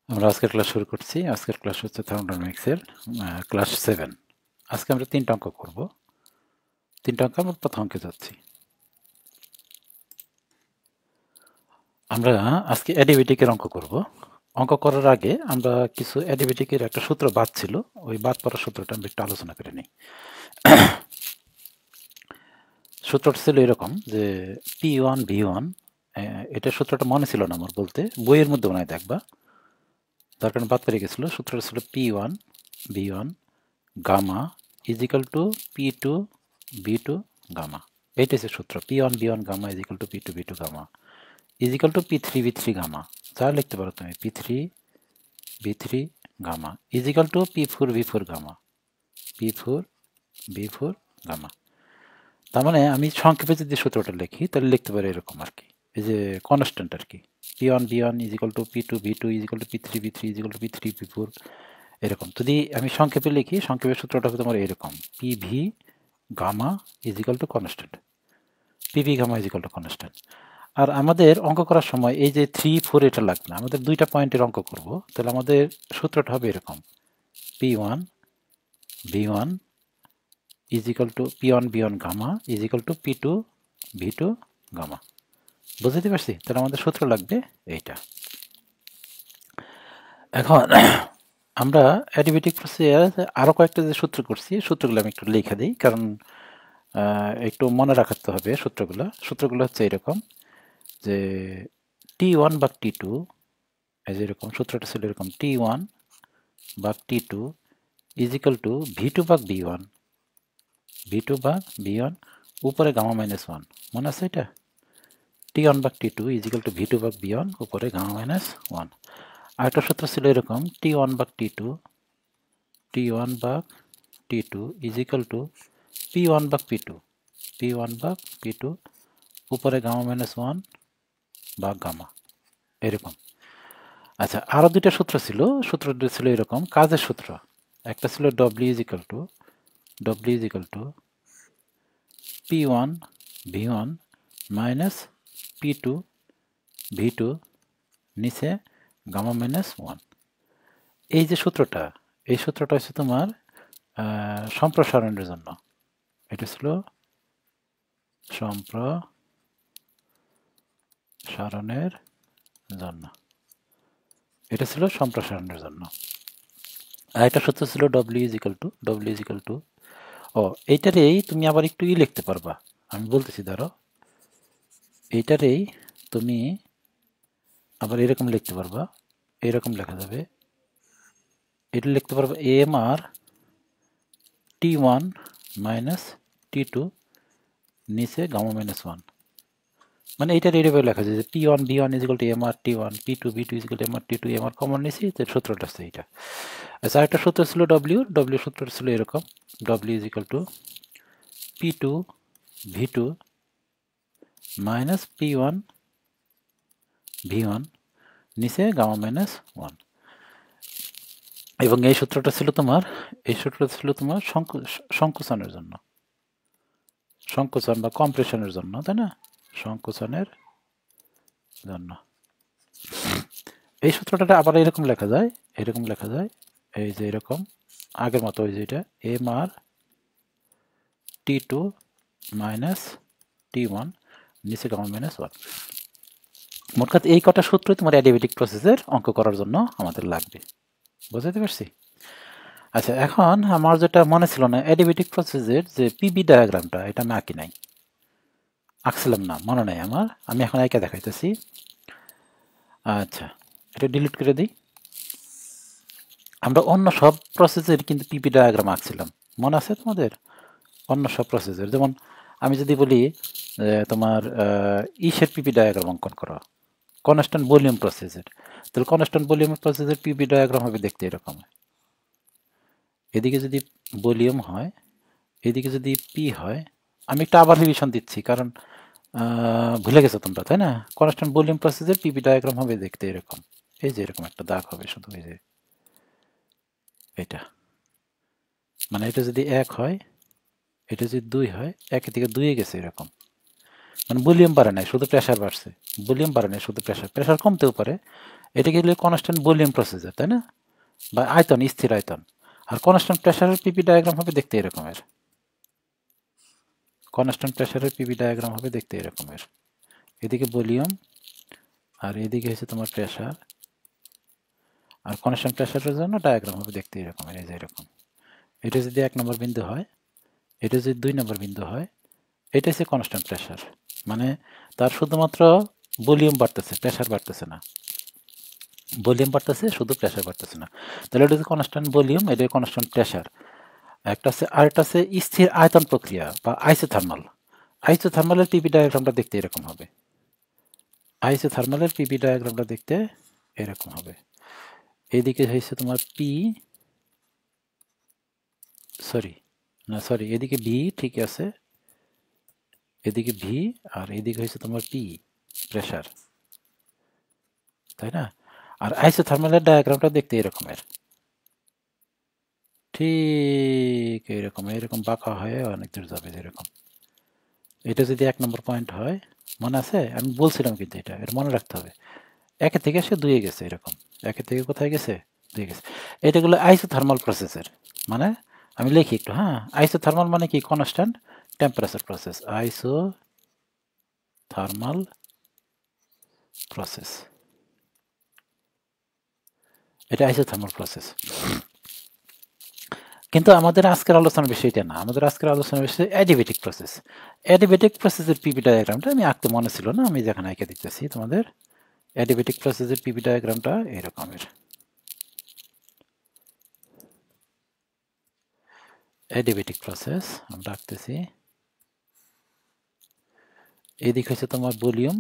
আমরা আজকের ক্লাস শুরু করছি। আজকের ক্লাস হচ্ছে থার্মোডাইনামিক্সের ক্লাস 7। আজকে আমরা 3টা অঙ্ক করব। 3টা অঙ্ক আমরা প্রথম অঙ্কে যাচ্ছি। আমরা আজকে অ্যাডিবেটিকের অঙ্ক করব। অঙ্ক করার আগে আমরা কিছু অ্যাডিবেটিকের একটা সূত্র বাদ ছিল, ওই বাদ পড়ার সূত্রটা আমরা একটু আলোচনা করে নিই। সূত্রটা ছিল এরকম যে P1 V1, এটা সূত্রটা মনে ছিল না আমার, বলতে বইয়ের মধ্যে মনে হয় দেখবা, তার কারণে বাদ পেরে গেছিলো। সূত্রটা ছিল P1 V1 gamma is equal to P2 V2 gamma. এইটা হচ্ছে সূত্র। P1 V1 gamma is equal to P2 V2 gamma is equal to P3 V3 gamma. যা লিখতে পারো তুমি, P3 V3 gamma is equal to P4 V4 gamma, P4 V4 gamma. তার মানে আমি সংক্ষেপে যদি সূত্রটা লিখি তাহলে লিখতে পারি এরকম আর কি, এই যে কনস্ট্যান্ট আর কি, P1 V1 is equal to P2 V2 is equal to P3 V3 is equal to P3 V4 এরকম। যদি আমি সংক্ষেপে লিখি, সংক্ষেপের সূত্রটা হবে তোমার এরকম, PV gamma is equal to constant, PV gamma is equal to constant. আর আমাদের অঙ্ক করার সময় এই যে 3 4 এটা লাগবে না, আমাদের দুইটা পয়েন্টের অঙ্ক করব, তাহলে আমাদের সূত্রটা হবে এরকম, P1 V1 is equal to P1 V1 gamma is equal to P2 V2 gamma. বুঝতে পারছি? তাহলে আমাদের সূত্র লাগবে এইটা। এখন আমরা অ্যাডিবেটিক প্রসেস আরও কয়েকটা যে সূত্র করছি, সূত্রগুলো আমি একটু লিখে দিই, কারণ একটু মনে রাখতে হবে সূত্রগুলো। সূত্রগুলো হচ্ছে এরকম যে T1 বা T2, এই যে এরকম সূত্রটা ছিল এরকম, T1 বা T2 ইজিক্যাল টু V2 বা B1, V2 বা B1 উপরে গামা মাইনাস 1। মনে আছে এটা? T1 বা T2 ইজিক্যাল টু V2 বা B1 উপরে গামা মাইনাস 1। আরেকটা সূত্র ছিল এরকম, T1 বা T2 ইজিক্যাল টু P1 বা P2 উপরে গামা মাইনাস 1 বা গামা, এরকম। আচ্ছা, আরও দুইটা সূত্র ছিল। সূত্রটা ছিল এরকম, কাজের সূত্র। একটা ছিল W is equal to P1 V1 minus P2 V2 নিচে গামা মাইনাস 1। এই যে সূত্রটা, এই সূত্রটা হচ্ছে তোমার সম্প্রসারণের জন্য। এটা ছিল সম্প্রসারণের জন্য, এটা ছিল সম্প্রসারণের জন্য। আর একটা সূত্র ছিল W ইজিক্যাল টু ও, এইটারেই তুমি আবার একটু লিখতে পারবা, আমি বলতেছি ধরো, এইটারেই তুমি আবার এরকম লিখতে পারবা, এরকম লেখা যাবে, এটা লিখতে পারবা AMR T1 মাইনাস T2 নিচে গামা মাইনাস 1। মানে এইটার এইভাবে লেখা যায় যে P1 V1 is equal to MR T1, P2 V2 is equal to MR T2, MR common নিছি, তো সূত্রটা হচ্ছে এইটা। আচ্ছা, আরেকটা সূত্র ছিল W সূত্র ছিল এরকম, W is equal to P2 V2 minus P1 V1 নিচে গামা মাইনাস 1। এবং এই সূত্রটা ছিল তোমার সংকোচনের জন্য, সংকোচন বা কম্প্রেশনের জন্য, তাই না? সংকোচনের জন্য এই সূত্রটা আবার এরকম লেখা যায়, এই যে এরকম আগের মতো, ওই যে এটা MR T2 মাইনাস T1 নিচে গামা মাইনাস 1। মোট কথা এই কটা সূত্রই তোমার অ্যাডিবেটিক প্রসেসের অঙ্ক করার জন্য আমাদের লাগবে। বুঝতে পারছি? আচ্ছা, এখন আমার যেটা মনে ছিল না, অ্যাডিবেটিক প্রসেসের যে পিবি ডায়াগ্রামটা, এটা আমি আঁকছিলাম না, মনে নাই আমার। আমি এখন একা দেখাইতেছি। আচ্ছা, এটা ডিলিট করে দিই। আমরা অন্য সব প্রসেসের কিন্তু পিপি ডায়াগ্রাম আঁকছিলাম, মনে আছে তোমাদের? অন্য সব প্রসেসের, যেমন আমি যদি বলি তোমার ইসের পিপি ডায়াগ্রাম অঙ্কন করো, কনস্ট্যান্ট ভলিউম প্রসেসের, তাহলে কনস্ট্যান্ট ভলিউম প্রসেসের পিপি ডায়াগ্রাম হবে দেখতে এরকম। এদিকে যদি ভলিউম হয়, এদিকে যদি পি হয়, আমি একটা আবার রিভিশন দিচ্ছি কারণ ভুলে গেছো তোমরা, তাই না? কনস্ট্যান্ট ভলিউম প্রসেসের পিপি ডায়াগ্রাম হবে দেখতে এরকম, এই যে এরকম একটা দাগ হবে শুধু, এই যে এটা, মানে এটা যদি 1 হয়, এটা যদি 2 হয়, 1 থেকে 2 গেছে এরকম। মানে ভলিউম বাড়ে নাই, শুধু প্রেশার বাড়ছে। ভলিউম বাড়ে নাই, শুধু প্রেশার, প্রেশার কমতেও পারে। এটা কি কনস্ট্যান্ট ভলিউম প্রসেসর, তাই না? বা আয়তন, স্থির আয়তন। আর কনস্ট্যান্ট প্রেশারের পিপি ডায়াগ্রাম হবে দেখতে এরকমের। কনস্ট্যান্ট প্রেশারের পিপি ডায়াগ্রাম হবে দেখতে এরকমের। এদিকে ভলিউম আর এদিকে হচ্ছে তোমার প্রেশার। আর কনস্ট্যান্ট প্রেশারের জন্য ডায়াগ্রাম হবে দেখতে এরকমের, এই যে এরকম। এটা যদি 1 নম্বর বিন্দু হয়, এটা যদি 2 নম্বর বিন্দু হয়, এটা হচ্ছে কনস্ট্যান্ট প্রেশার। মানে তার শুধুমাত্র ভলিউম বাড়তেছে, প্রেশার বাড়তেছে না। ভলিউম বাড়তেছে, শুধু প্রেশার বাড়তেছে না। তাহলে এটা হচ্ছে কনস্ট্যান্ট ভলিউম, এটা কনস্ট্যান্ট প্রেশার। একটা আছে, আরেকটা আছে স্থির আয়তন প্রক্রিয়া বা আইসোথার্মাল। আইসোথার্মালের পিপি ডায়াগ্রামটা দেখতে এরকম হবে। আইসোথার্মালের পিপি ডায়াগ্রামটা দেখতে এরকম হবে। এদিকে হয়েছে তোমার পি, সরি এদিকে ভি, ঠিক আছে, এদিকে ভি, আর এদিকে হয়েছে তোমার পি, প্রেশার, তাই না? আর আইসোথার্মালের ডায়াগ্রামটা দেখতে এরকমের, ঠিক এরকম, এরকম বাঁকা হয়ে অনেক দূর যাবে যেরকম। এটা যদি 1 নম্বর পয়েন্ট হয়, মনে আছে আমি বলছিলাম, কিন্তু এটা মনে রাখতে হবে। 1 থেকে সে 2 গেছে, এরকম 1 থেকে কোথায় গেছে, 2 গেছে। এটাগুলো আইসোথার্মাল প্রসেসের। মানে আমি লিখি একটু, হ্যাঁ। আইসোথার্মাল মানে কি? Constant temperature process, isothermal process. এটা আইসোথার্মাল প্রসেস। কিন্তু আমাদের আজকের আলোচনার বিষয় এটা না, আমাদের আজকের আলোচনার বিষয় অ্যাডিবেটিক প্রসেস। অ্যাডিবেটিক প্রসেসের পিপি ডায়াগ্রামটা আমি আঁকতে মনে ছিল না, আমি যেখানে এঁকে দিতেছি তোমাদের। অ্যাডিবেটিক প্রসেসের পিপি ডায়াগ্রামটা এরকমের। অ্যাডিবেটিক প্রসেস আমরা আঁকতেছি। এদিক হচ্ছে তোমার ভলিউম,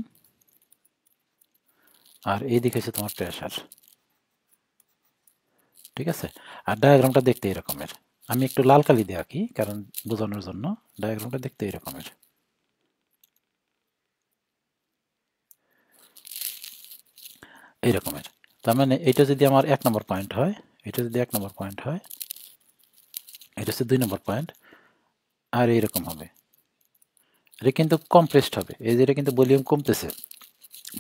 আর এদিক হচ্ছে তোমার প্রেশার, ঠিক আছে? আর ডায়াগ্রামটা দেখতে এরকমের। আমি একটু লাল কালি দিয়ে আঁকি, কারণ বোঝানোর জন্য। ডায়াগ্রামটা দেখতে এরকমের, এইরকমের। তার মানে এটা যদি আমার 1 নম্বর পয়েন্ট হয়, এটা যদি 1 নম্বর পয়েন্ট হয়, এটা হচ্ছে 2 নম্বর পয়েন্ট, আর এইরকম হবে। এটা কিন্তু কমপ্রেসড হবে, এই যে এটা কিন্তু ভলিউম কমতেছে,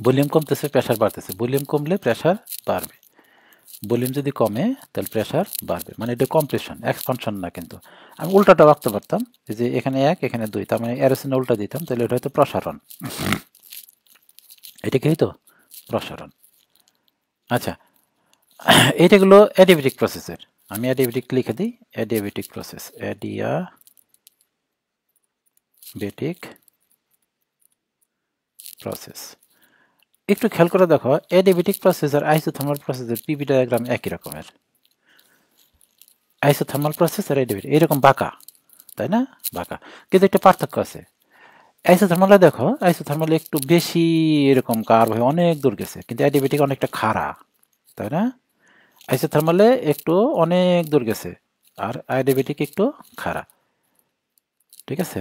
ভলিউম কমতেছে, প্রেশার বাড়তেছে। ভলিউম কমলে প্রেশার বাড়বে, ভলিউম যদি কমে তাহলে প্রেশার বাড়বে। মানে এটা কম্প্রেশন, এক্সপানশন না। কিন্তু আমি উল্টাটা রাখতে পারতাম, যে এখানে 1 এখানে 2, তার মানে এরোসিনে উল্টা দিতাম, তাহলে এটা হয়তো প্রসারণ। এটা কি হইতো? প্রসারণ। আচ্ছা, এইটাগুলো অ্যাডিবেটিক প্রসেসের। আমি অ্যাডিবেটিক লিখে দিই, অ্যাডিবেটিক প্রসেস, অ্যাডিয়াবেটিক প্রসেস। একটু খেয়াল করে দেখো, অ্যাডিবেটিক প্রসেস আর আইসোথার্মাল প্রসেসের পিপি ডায়াগ্রাম একই রকমের। আইসোথার্মাল প্রসেস আর অ্যাডিবেটিক এরকম বাঁকা, তাই না? বাঁকা, কিন্তু একটা পার্থক্য আছে। আইসোথার্মালে দেখো, আইসোথার্মালে একটু বেশি এরকম কার্ভ হয়ে অনেক দূর গেছে, কিন্তু অ্যাডিবেটিক অনেকটা খাড়া, তাই না? আইসোথার্মালে একটু অনেক দূর গেছে, আর অ্যাডিবেটিক একটু খাড়া, ঠিক আছে?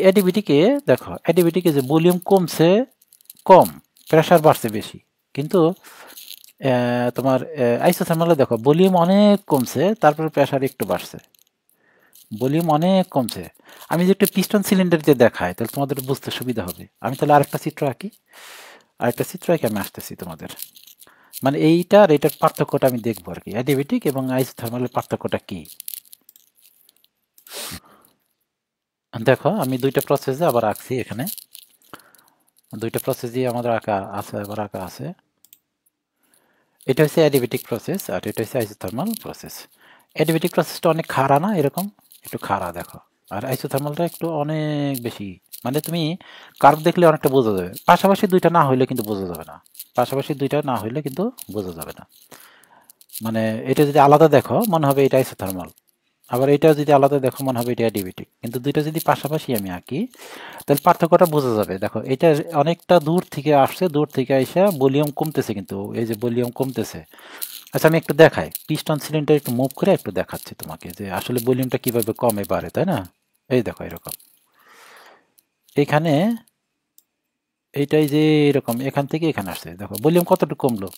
অ্যাডিবেটিকে দেখো, অ্যাডিবেটিকে যে ভলিউম কমছে কম, প্রেশার বাড়ছে বেশি। কিন্তু তোমার আইসোথার্মালে দেখো ভলিউম অনেক কমছে, তারপরে প্রেশার একটু বাড়ছে, ভলিউম অনেক কমছে। আমি যে একটা পিস্টন সিলিন্ডার যে দেখাই, তাহলে তোমাদের বুঝতে সুবিধা হবে। আমি তাহলে আরেকটা চিত্র আঁকি, আমি আসতেছি তোমাদের। মানে এইটা আর এটার পার্থক্যটা আমি দেখবো আর কি, অ্যাডিবেটিক এবং আইসোথার্মালের পার্থক্যটা কি। দেখো আমি দুইটা প্রসেসে আবার আঁকছি এখানে, দুইটা প্রসেসই আমাদের আঁকা আছে, আবার আঁকা আছে। এটা হচ্ছে অ্যাডিবেটিক প্রসেস, আর এটা হচ্ছে আইসোথার্মাল প্রসেস। অ্যাডিবেটিক প্রসেসটা অনেক খাড়া না, এরকম একটু খাড়া দেখো। আর আইসোথার্মালটা একটু অনেক বেশি। মানে তুমি কার্ভ দেখলে অনেকটা বোঝা যাবে। পাশাপাশি দুইটা না হইলে কিন্তু বোঝা যাবে না, পাশাপাশি দুইটা না হইলে কিন্তু বোঝা যাবে না। মানে এটা যদি আলাদা দেখো মনে হবে এটা আইসোথার্মাল, আবার এটা যদি আলাদা দেখো মনে হবে এটা অ্যাডিবেটিক। কিন্তু দুইটা যদি পাশাপাশি আমি আঁকি, তাহলে পার্থক্যটা বোঝা যাবে। দেখো এটা অনেকটা দূর থেকে আসছে, দূর থেকে আইসা ভলিউম কমতেছে, কিন্তু এই যে ভলিউম কমতেছে। আচ্ছা আমি একটু দেখাই, পিস্টন সিলিন্ডার একটু মুভ করে একটু দেখাচ্ছি তোমাকে যে আসলে ভলিউমটা কিভাবে কমে বাড়ে, তাই না? এই দেখো এরকম, এখানে এইটাই যে এরকম এখান থেকে এখানে আসছে, দেখো ভলিউম কতটুকু কমলো।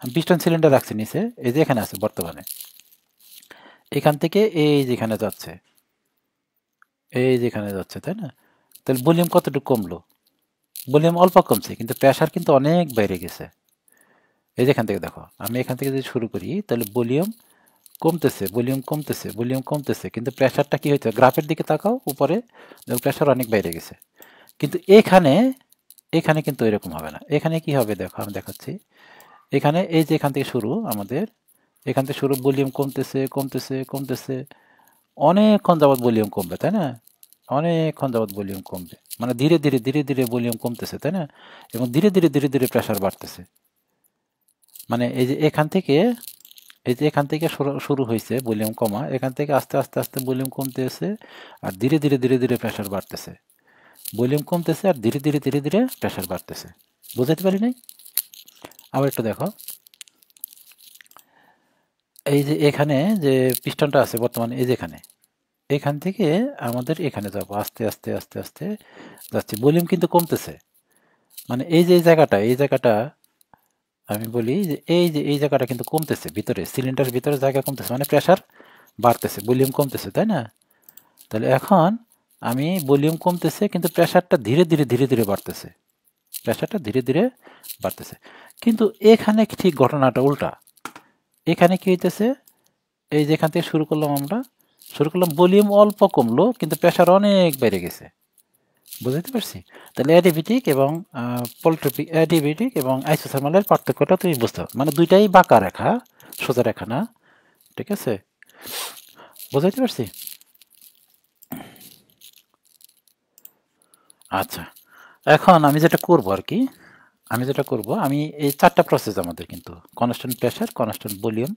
আমি পিস্টন সিলিন্ডার রাখছি নিচে, এই যে এখানে আছে বর্তমানে, এখান থেকে এই যেখানে যাচ্ছে, এই যেখানে যাচ্ছে, তাই না? তাহলে ভলিউম কতটুকু কমলো? ভলিউম অল্প কমছে, কিন্তু প্রেশার কিন্তু অনেক বাইরে গেছে। এই যে এখান থেকে দেখো, আমি এখান থেকে যদি শুরু করি তাহলে ভলিউম কমতেছে, ভলিউম কমতেছে, ভলিউম কমতেছে, কিন্তু প্রেশারটা কি হয়েছে? গ্রাফের দিকে তাকাও, উপরে দেখো প্রেশার অনেক বাইরে গেছে। কিন্তু এখানে এখানে কিন্তু এরকম হবে না। এখানে কি হবে দেখো, আমি দেখাচ্ছি। এখানে এই যে এখান থেকে শুরু, আমাদের এখান থেকে শুরু, ভলিউম কমতেছে কমতেছে কমতেছে, অনেকক্ষণ যাবৎ ভলিউম কমবে, তাই না? অনেকক্ষণ যাবৎ ভলিউম কমবে, মানে ধীরে ধীরে ধীরে ধীরে ভলিউম কমতেছে, তাই না? এবং ধীরে ধীরে ধীরে ধীরে প্রেশার বাড়তেছে। মানে এই যে এখান থেকে, এই যে এখান থেকে শুরু হয়েছে ভলিউম কমা, এখান থেকে আস্তে আস্তে আস্তে ভলিউম কমতেছে, আর ধীরে ধীরে ধীরে ধীরে প্রেশার বাড়তেছে। ভলিউম কমতেছে আর ধীরে ধীরে ধীরে ধীরে প্রেশার বাড়তেছে। বুঝাতে পারি নাই? আবার একটু দেখো, এই যে এখানে যে পিস্টনটা আছে বর্তমানে, এই যে এখানে, এখান থেকে আমাদের এখানে যাব, আস্তে আস্তে আস্তে আস্তে যাচ্ছে, ভলিউম কিন্তু কমতেছে। মানে এই যে এই জায়গাটা, এই জায়গাটা আমি বলি যে এই জায়গাটা কিন্তু কমতেছে, ভিতরে সিলিন্ডারের ভিতরে জায়গা কমতেছে, মানে প্রেশার বাড়তেছে, ভলিউম কমতেছে, তাই না? তাহলে এখন আমি ভলিউম কমতেছে কিন্তু প্রেশারটা ধীরে ধীরে ধীরে ধীরে বাড়তেছে, প্রেশারটা ধীরে ধীরে বাড়তেছে। কিন্তু এখানে ঠিক ঘটনাটা উল্টা। এখানে কি হইতেছে, এই যেখান থেকে শুরু করলাম, আমরা শুরু করলাম, ভলিউম অল্প কমলো কিন্তু প্রেশার অনেক বেড়ে গেছে। বুঝতে পারছি? তাহলে অ্যাডিবেটিক এবং পলিট্রপিক, অ্যাডিবেটিক এবং আইসোথার্মালের পার্থক্যটা তুমি বুঝতে হবে। মানে দুইটাই বাঁকা রেখা, সোজা রেখা না। ঠিক আছে, বুঝাইতে পারছি? আচ্ছা, এখন আমি যেটা করব আর কি, আমি এই চারটা প্রসেস আমাদের, কিন্তু constant pressure, constant volume,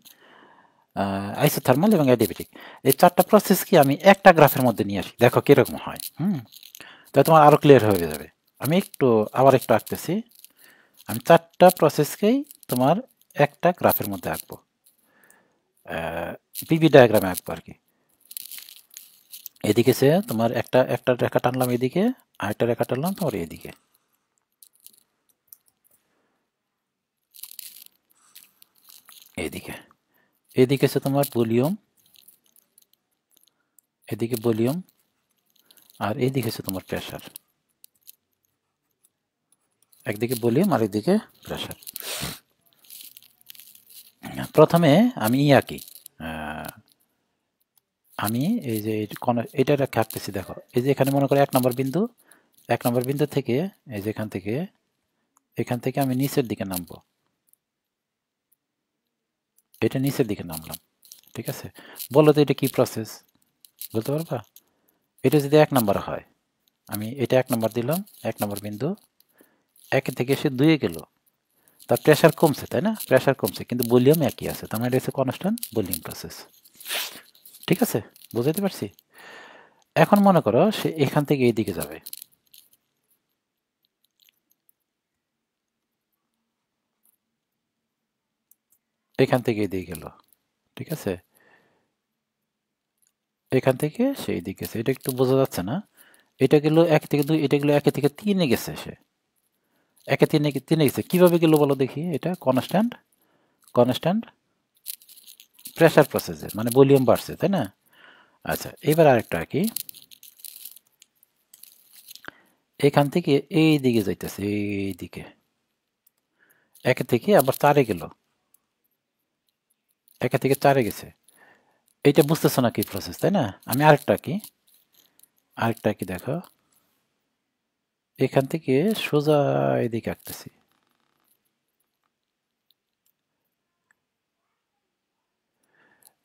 isothermal এবং অ্যাডিবেটিক, এই চারটা প্রসেস কি আমি একটা গ্রাফের মধ্যে নিয়ে আসি, দেখো কিরকম হয়। তাহলে তোমার আরও ক্লিয়ার হয়ে যাবে। আমি আবার একটু আঁকতেছি। আমি চারটা প্রসেসকেই তোমার একটা গ্রাফের মধ্যে আঁকবো, পিভি ডায়াগ্রামে আঁকবো আর কি। এদিকে সে তোমার একটা একটা রেখা টানলাম এদিকে, আরেকটা রেখা টানলাম তোমার এদিকে, এদিকে এদিকে সে তোমার ভলিউম, এদিকে ভলিউম, আর এইদিকে হচ্ছে তোমার প্রেশার। একদিকে ভলিউম আর একদিকে প্রেশার। প্রথমে আমি আঁকি, আমি এই যে এটা আঁকতেছি, দেখো এই যে এখানে মনে করো এক নম্বর বিন্দু থেকে, এই যে এখান থেকে আমি নিচের দিকে নামবো, এটা নিচের দিকে নামলাম। ঠিক আছে, বলো তো এটা কি প্রসেস, বলতে পারবা? এটা যদি এক নম্বর হয়, আমি এটা এক নম্বর দিলাম, এক নম্বর বিন্দু, একে থেকে সে দুয়ে গেল, তার প্রেশার কমছে, তাই না? প্রেশার কমছে কিন্তু ভলিউম একই আছে, তার মানে এটা হচ্ছে কনস্ট্যান্ট ভলিউম প্রসেস। ঠিক আছে, বুঝাইতে পারছি? এখন মনে করো সে এখান থেকে এইদিকে যাবে, এখান থেকে এদিকে গেল। ঠিক আছে, এখান থেকে সেই দিকে গেছে, এটা একটু বোঝা যাচ্ছে না? এটা গেল এক থেকে দুই, এটা গেল একে থেকে তিনে গেছে, সে একে তিনে গেছে। কিভাবে গেল বলো দেখি? এটা কনস্ট্যান্ট কনস্ট্যান্ট প্রেশার প্রসেসে, মানে ভলিউম বাড়ছে, তাই না? আচ্ছা, এবার আরেকটা কি, এখান থেকে এই দিকে যাইতেছে, এই দিকে একে থেকে আবার চারে গেল, একে থেকে চারে গেছে। এইটা বুঝতেছো না কি প্রসেস, তাই না? আমি আরেকটা কি দেখো, এখান থেকে সোজা এদিকে আঁকতেছি,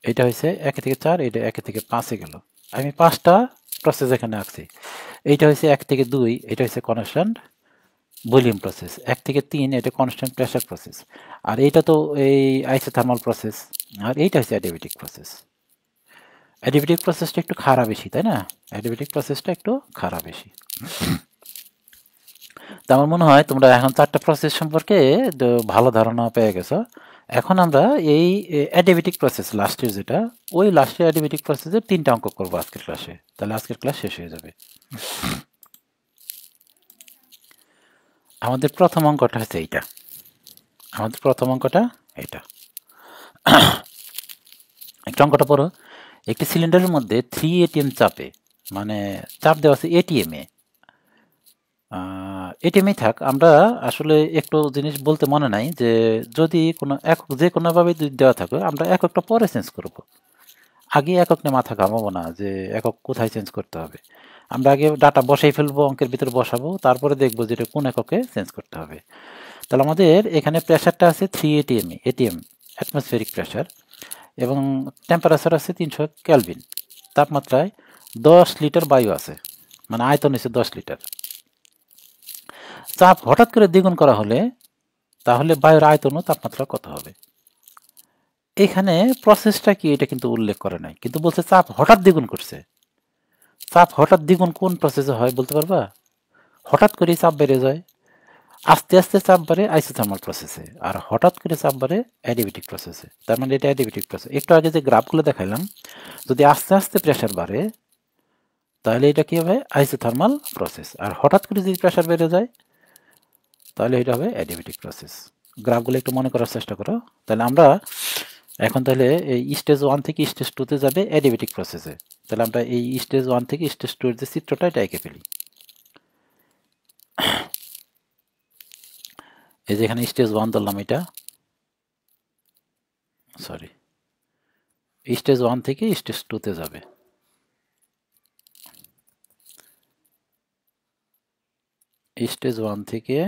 এটা হয়েছে একে থেকে চার, এটা একে থেকে পাঁচে গেল। আমি পাঁচটা প্রসেস এখানে আঁকছি। এইটা হয়েছে এক থেকে দুই, এটা হচ্ছে কনস্ট্যান্ট ভলিউম প্রসেস। এক থেকে তিন, এটা কনস্ট্যান্ট প্রেশার প্রসেস। আর এইটা তো এই আইসোথার্মাল প্রসেস। আর এইটা হচ্ছে অ্যাডিবেটিক প্রসেস। অ্যাডিবেটিক প্রসেসটা একটু খারাপ বেশি, তাই না? অ্যাডিবেটিক প্রসেসটা একটু খারাপ বেশি। তো আমার মনে হয় তোমরা এখন চারটা প্রসেস সম্পর্কে ভালো ধারণা পেয়ে গেছো। এখন আমরা এই অ্যাডিবেটিক প্রসেস লাস্টের যেটা, ওই লাস্টের অ্যাডিবেটিক প্রসেসের তিনটা অঙ্ক করবো আজকের ক্লাসে, তাহলে আজকের ক্লাস শেষ হয়ে যাবে। আমাদের প্রথম অঙ্কটা হচ্ছে এইটা, আমাদের প্রথম অঙ্কটা এটা। একটা অঙ্কটা পড়ো। একটি সিলিন্ডারের মধ্যে 3 ATM চাপে, মানে চাপ দেওয়া আছে ATM এ, এটিএমই থাক। আমরা আসলে একটু জিনিস বলতে মনে নাই যে যদি কোনো একক যে কোনোভাবে দেওয়া থাকে আমরা এককটা পরে চেঞ্জ করব। আগে একক নিয়ে মাথা ঘামাবো না যে একক কোথায় চেঞ্জ করতে হবে। আমরা আগে ডাটা বসাই ফেলবো, অঙ্কের ভিতরে বসাবো, তারপরে দেখবো যে এটা কোন এককে চেঞ্জ করতে হবে। তাহলে আমাদের এখানে প্রেশারটা আছে 3 এটিএম অ্যাটমসফেরিক প্রেশার, এবং টেম্পারেচার আছে 300 কেলভিন। তাপমাত্রায় 10 লিটার বায়ু আছে, মানে আয়তন এসে 10 লিটার। চাপ হঠাৎ করে দ্বিগুণ করা হলে তাহলে বায়ুর আয়তন ও তাপমাত্রা কত হবে? এখানে প্রসেসটা কি এটা কিন্তু উল্লেখ করে নাই, কিন্তু বলছে চাপ হঠাৎ দ্বিগুণ করছে। চাপ হঠাৎ দ্বিগুণ কোন প্রসেসে হয় বলতে পারবা? হঠাৎ করে চাপ বেড়ে যায়, আস্তে আস্তে চাপ বাড়ে আইসোথার্মাল প্রসেসে, আর হঠাৎ করে চাপ বাড়ে অ্যাডিবেটিক প্রসেসে। তার মানে এটা অ্যাডিবেটিক প্রসেস। একটু আগে যে গ্রাফগুলো দেখাইলাম, যদি আস্তে আস্তে প্রেশার বাড়ে তাহলে এটা কি হবে? Isothermal process. আর হঠাৎ করে যদি প্রেশার বেড়ে যায় তাহলে এটা হবে অ্যাডিবেটিক প্রসেস। গ্রাফগুলো একটু মনে করার চেষ্টা করো। তাহলে আমরা এখন তাহলে এই স্টেজ 1 থেকে স্টেজ 2-তে যাবে অ্যাডিবেটিক প্রসেসে। তাহলে আমরা এই স্টেজ 1 থেকে স্টেজ 2 এর যে চিত্রটা এটা এঁকে ফেলি। এই যে এখানে স্টেজ 1 ধরলাম, এটা সরি স্টেজ 1 থেকে স্টেজ 2-তে যাবে। স্টেজ 1 থেকে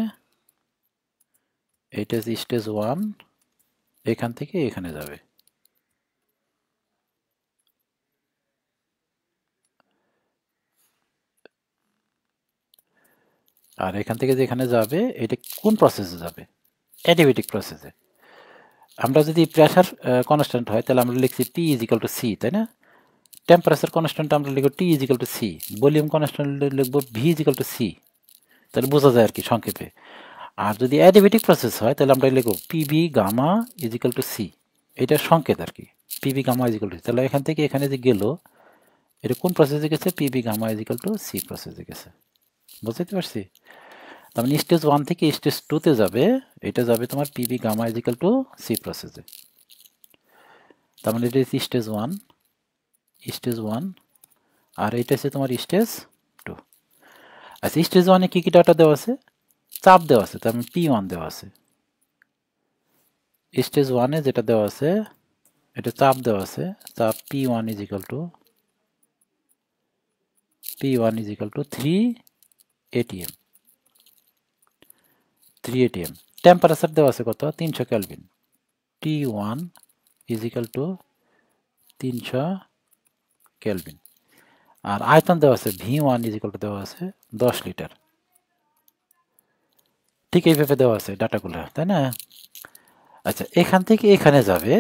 এটা স্টেজ 1, এখান থেকে এখানে যাবে। আর এখান থেকে যেখানে যাবে এটা কোন প্রসেসে যাবে? অ্যাডিবেটিক প্রসেসে। আমরা যদি প্রেসার কনস্ট্যান্ট হয় তাহলে আমরা লিখছি P = C, তাই না? টেম্পারেচার কনস্ট্যান্ট আমরা লিখব T = C, ভলিউম কনস্ট্যান্ট লিখব V = C। তাহলে বোঝা যায় আর কি সংক্ষেপে। আর যদি অ্যাডিবেটিক প্রসেস হয় তাহলে আমরা লিখব PV gamma = C, এটা সংকেত আর কি, PV gamma = C। তাহলে এখান থেকে এখানে যে গেল এটা কোন প্রসেসে গেছে? PV gamma = C প্রসেসে গেছে। বুঝতে পারছি? তার মানে স্টেজ 1 থেকে স্টেজ 2-তে যাবে, এটা যাবে তোমার PV gamma = C প্রসেসে। তার মানে এটা স্টেজ 1, আর এটা হচ্ছে তোমার স্টেজ 2। আচ্ছা, স্টেজ 1-এ কি কি ডাটা দেওয়া আছে? চাপ দেওয়া আছে, তার মানে P1 দেওয়া আছে। স্টেজ 1-এ যেটা দেওয়া আছে এটা চাপ দেওয়া আছে, চাপ P1 = 3 atm। টেম্পারেচার দেওয়া আছে কত? 300 কেলভিন। T1 = 300 kelvin. আর আয়তন দেওয়া আছে V1 = দেওয়া আছে 10 লিটার। ঠিক এইভাবে দেওয়া আছে ডাটাগুলো, তাই না? আচ্ছা, এখান থেকে এখানে যাবে,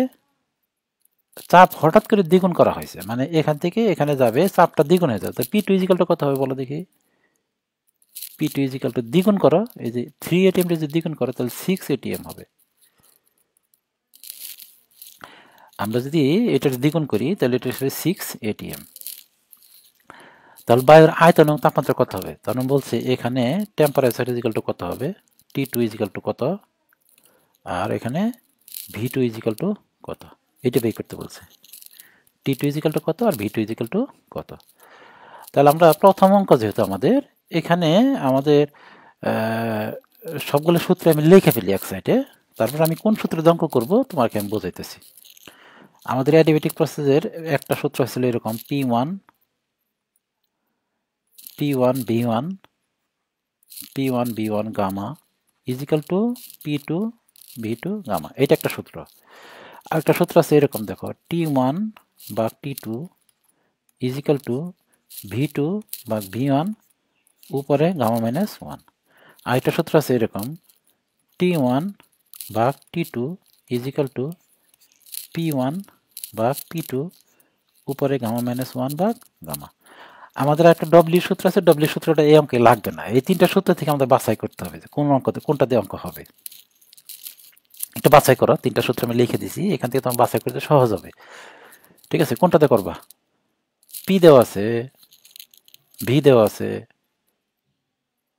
চাপ হঠাৎ করে দ্বিগুণ করা হয়েছে, মানে এখান থেকে এখানে যাবে চাপটা দ্বিগুণ হয়ে যাবে। তো P2 = কত হবে বলো দেখি? P2 = দ্বিগুণ করো, এই যে 3 atm যদি দ্বিগুণ করো তাহলে 6 atm হবে। আমরা যদি এটা দ্বিগুণ করি তাহলে এটা হবে 6 atm। তাহলে বায়ুর আয়তন এবং তাপমাত্রা কত হবে? তখন বলছে এখানে টেম্পারেচার = কত হবে? T2 = কত, আর এখানে V2 = কত, এটা বের করতে বলছে। T2 = কত আর V2 = কত। তাহলে আমরা প্রথম অঙ্ক যেহেতু আমাদের এখানে আমাদের সবগুলো সূত্র আমি লিখে ফেলি এক সাইডে, তারপর আমি কোন সূত্র অঙ্ক করব তোমাকে আমি বোঝাইতেছি। আমাদের অ্যাডিবেটিক প্রসেসের একটা সূত্র ছিল এরকম, P1 B1 gamma = P2 V2 gamma, এটা একটা সূত্র। আর একটা সূত্র আছে এরকম, দেখো T1 বা T2 = V2 বা V1 উপরে গামা -1। আর একটা সূত্র আছে এরকম, T1 বা T2 = P1 বা P2 উপরে গামা -1 বা গামা। আমাদের একটা ডব্লিউ সূত্র আছে, ডব্লিউ সূত্রটা এই অঙ্কে লাগবে না। এই তিনটা সূত্র থেকে আমাদের বাছাই করতে হবে যে কোন অঙ্কতে কোনটা দিয়ে অঙ্ক হবে। একটু বাছাই করো, তিনটা সূত্র আমি লিখে দিছি, এখান থেকে তোমার বাছাই করতে সহজ হবে। ঠিক আছে, কোনটাতে করবা? পি দেওয়া আছে, ভি দেওয়া আছে,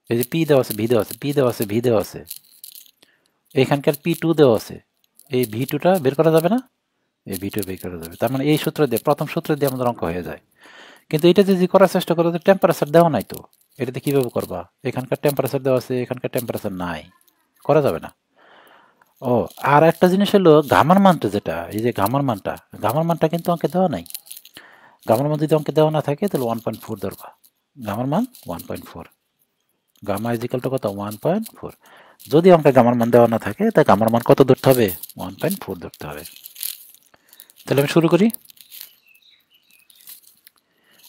এই যে পি দেওয়া আছে, ভি দেওয়া আছে, পি দেওয়া আছে, ভি দেওয়া আছে, এখানকার P2 দেওয়া আছে, এই V2টা বের করা যাবে না? এই V2 বের করা যাবে। তার মানে এই সূত্র দিয়ে, প্রথম সূত্র দিয়ে আমাদের অঙ্ক হয়ে যায়। কিন্তু এটা যদি করার চেষ্টা করো, টেম্পারেচার দেওয়া নাই তো, এটাতে কিভাবে করবা? এখানকার টেম্পারেচার দেওয়া আছে, এখানকার টেম্পারেচার নাই, করা যাবে না। ও, আর একটা জিনিস হলো গামার মানটা, যেটা এই যে গামার মানটা কিন্তু অঙ্কে দেওয়া নাই। গামার মান যদি অঙ্কে দেওয়া না থাকে তাহলে 1.4 ধরবা। গামার মান 1.4, গামা ইজিক্যাল টু কত? 1.4। যদি অঙ্কে গামার মান দেওয়া না থাকে তাই গামার মান কত ধরতে হবে? 1.4 ধরতে হবে। তাহলে আমি শুরু করি।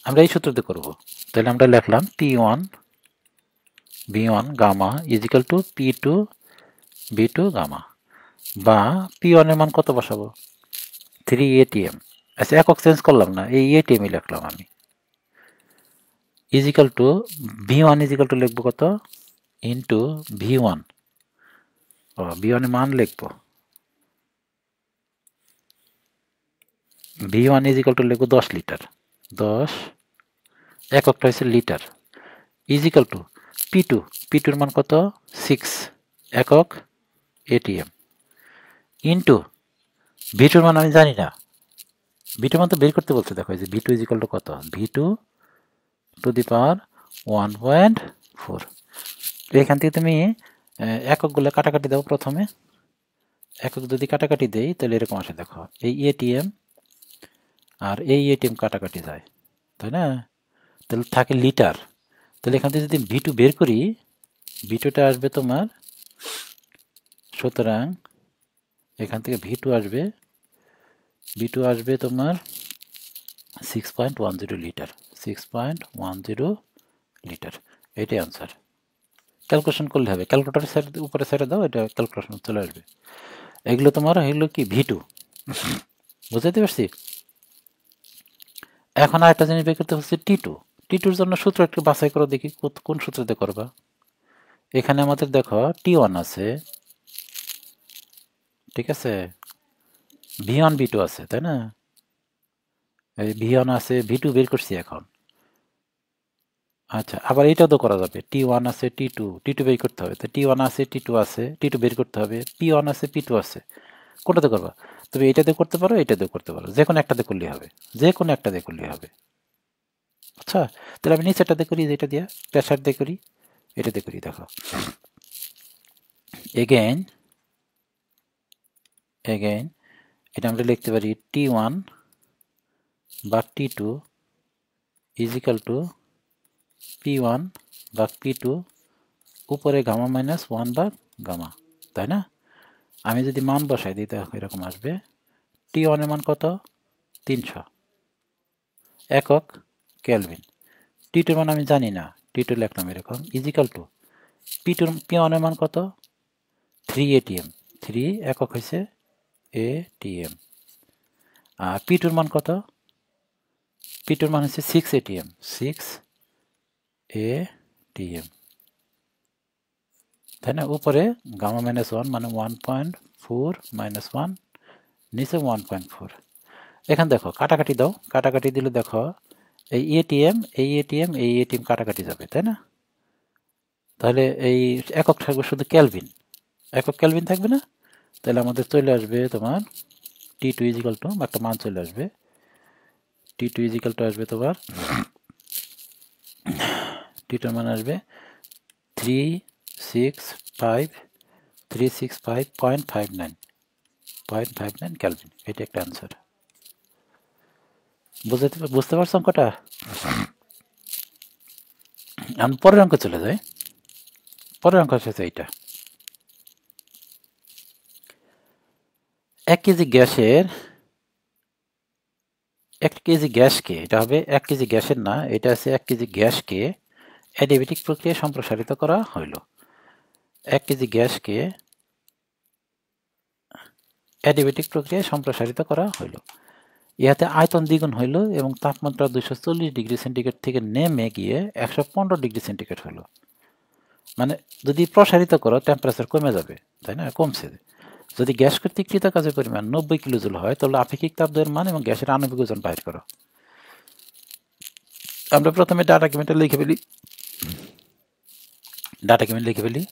আমরা এই সূত্র দিয়ে করবো। তাহলে আমরা লিখলাম P1 B1 gamma is equal to P2 B2 gamma, বা P1 এর মান কত বসাবো? 3 ATM। আচ্ছা, একক চেঞ্জ করলাম না, এই ATM-ই লিখলাম আমি। Is equal two V1 is equal two লিখবো কত? Into V1। ও, V1 এর মান লিখবো, V1 ইজিক্যাল টু লিখবো 10 লিটার। 10, এককটা হচ্ছে litre, is equal to P2, P2 এর মান কত? 6 একক ATM, ইন্টু V2 এর মান আমি জানি না, V2 মান তো বের করতে বলছে। দেখো, এই যে V2 ইজিক্যাল টু কত? V2 টু দি পাওয়ার 1.4। এখান থেকে তুমি এককগুলো কাটাকাটি দাও। প্রথমে একক যদি কাটাকাটি দেই তাহলে এরকম আসে। দেখো, এই ATM আর এই ATM কাটাকাটি যায়, তাই না? তাহলে থাকে লিটার। তাহলে এখান থেকে যদি V2 বের করি, V2টা আসবে তোমার, সুতরাং এখান থেকে V2 আসবে তোমার 6.10 লিটার। 6.10 লিটার, এটাই আনসার। ক্যালকুলেশন করলে হবে, ক্যালকুলেটর উপরে ছেড়ে দাও, এটা ক্যালকুলেশন চলে আসবে। এগুলো তোমার হইলো কি V2, বুঝাইতে পারছি? এখন আরেকটা জিনিস বের করতে হচ্ছে T2। T2-র জন্য সূত্র একটু বাছাই করো দেখি, কোন সূত্রতে করবা। এখানে আমাদের দেখো T1 আছে, ঠিক আছে, V1 V2 আছে, তাই না? এই V1 আছে, V2 বের করছি এখন। আচ্ছা, আবার এটাও তো করা যাবে, T1 আছে T2 বের করতে হবে। তো T1 আছে T2 আছে, T2 বের করতে হবে, P1 আছে P2 আছে। কোনটাতে করবা? তুমি এটাতে করতে পারো, এটাতেও করতে পারো, যে কোনো একটাতে করলেই হবে, যে কোনো একটাতে করলেই হবে। আচ্ছা, তাহলে আমি নিচেরটাতে করি, যেটা দিয়া প্রেসার দিয়ে করি, এটাতে করি। দেখো, এগেইন এটা আমরা লিখতে পারি T1 বা T2 ইজিক্যাল টু P1 বা P2 উপরে গামা মাইনাস 1 বা গামা, তাই না? আমি যদি মান বসাই দিই তাহলে এরকম আসবে। T1 এর মান কত? 300 একক কেলভিন। T2 এর মান আমি জানি না, T2 লিখলাম এরকম, ইজিক্যাল টু P1 এর মান কত? 3 ATM, 3 একক হয়েছে ATM। আর P2 এর মান কত? P2 এর মান হচ্ছে 6 ATM, 6 ATM, তাই না? উপরে গামা মাইনাস 1 মানে 1.4 মাইনাস 1, নিচে 1.4। এখান দেখো কাটাকাটি দাও, কাটাকাটি দিলে দেখো এই ATM কাটাকাটি যাবে, তাই না? তাহলে এই একক থাকবে শুধু ক্যালভিন, একক ক্যালভিন থাকবে না? তাহলে আমাদের চলে আসবে তোমার T2 ইজিক্যাল টু, একটা মান চলে আসবে, T2 ইজিক্যাল টু আসবে তোমার, T2 মান আসবে 365.59 ক্যালভিন। এটা একটা অ্যান্সার। বুঝতে পারছো অঙ্কটা? আমি পরের অঙ্ক চলে যাই। পরের অঙ্ক হচ্ছে এইটা, 1 কেজি গ্যাসের 1 কেজি গ্যাসকে, এটা হবে 1 কেজি গ্যাসের না, এটা আছে 1 কেজি গ্যাসকে অ্যাডিবেটিক প্রক্রিয়ায় সম্প্রসারিত করা হইল। 1 কেজি গ্যাসকে অ্যাডিবেটিক প্রক্রিয়ায় সম্প্রসারিত করা হইল। ইহাতে আয়তন দ্বিগুণ হইল এবং তাপমাত্রা 240 ডিগ্রি সেন্টিগ্রেড থেকে নেমে গিয়ে 115 ডিগ্রি সেন্টিগ্রেড হইল। মানে যদি প্রসারিত করো টেম্পারেচার কমে যাবে, তাই না? কমছে। যদি গ্যাস কর্তৃক কৃত কাজের পরিমাণ 90 কিলোজুল হয় তাহলে আপেক্ষিক তাপদ্বয়ের মান এবং গ্যাসের আণবিক ওজন বাইর করো। আমরা প্রথমে ডাটা কিমেন্টে লিখে ফেলি,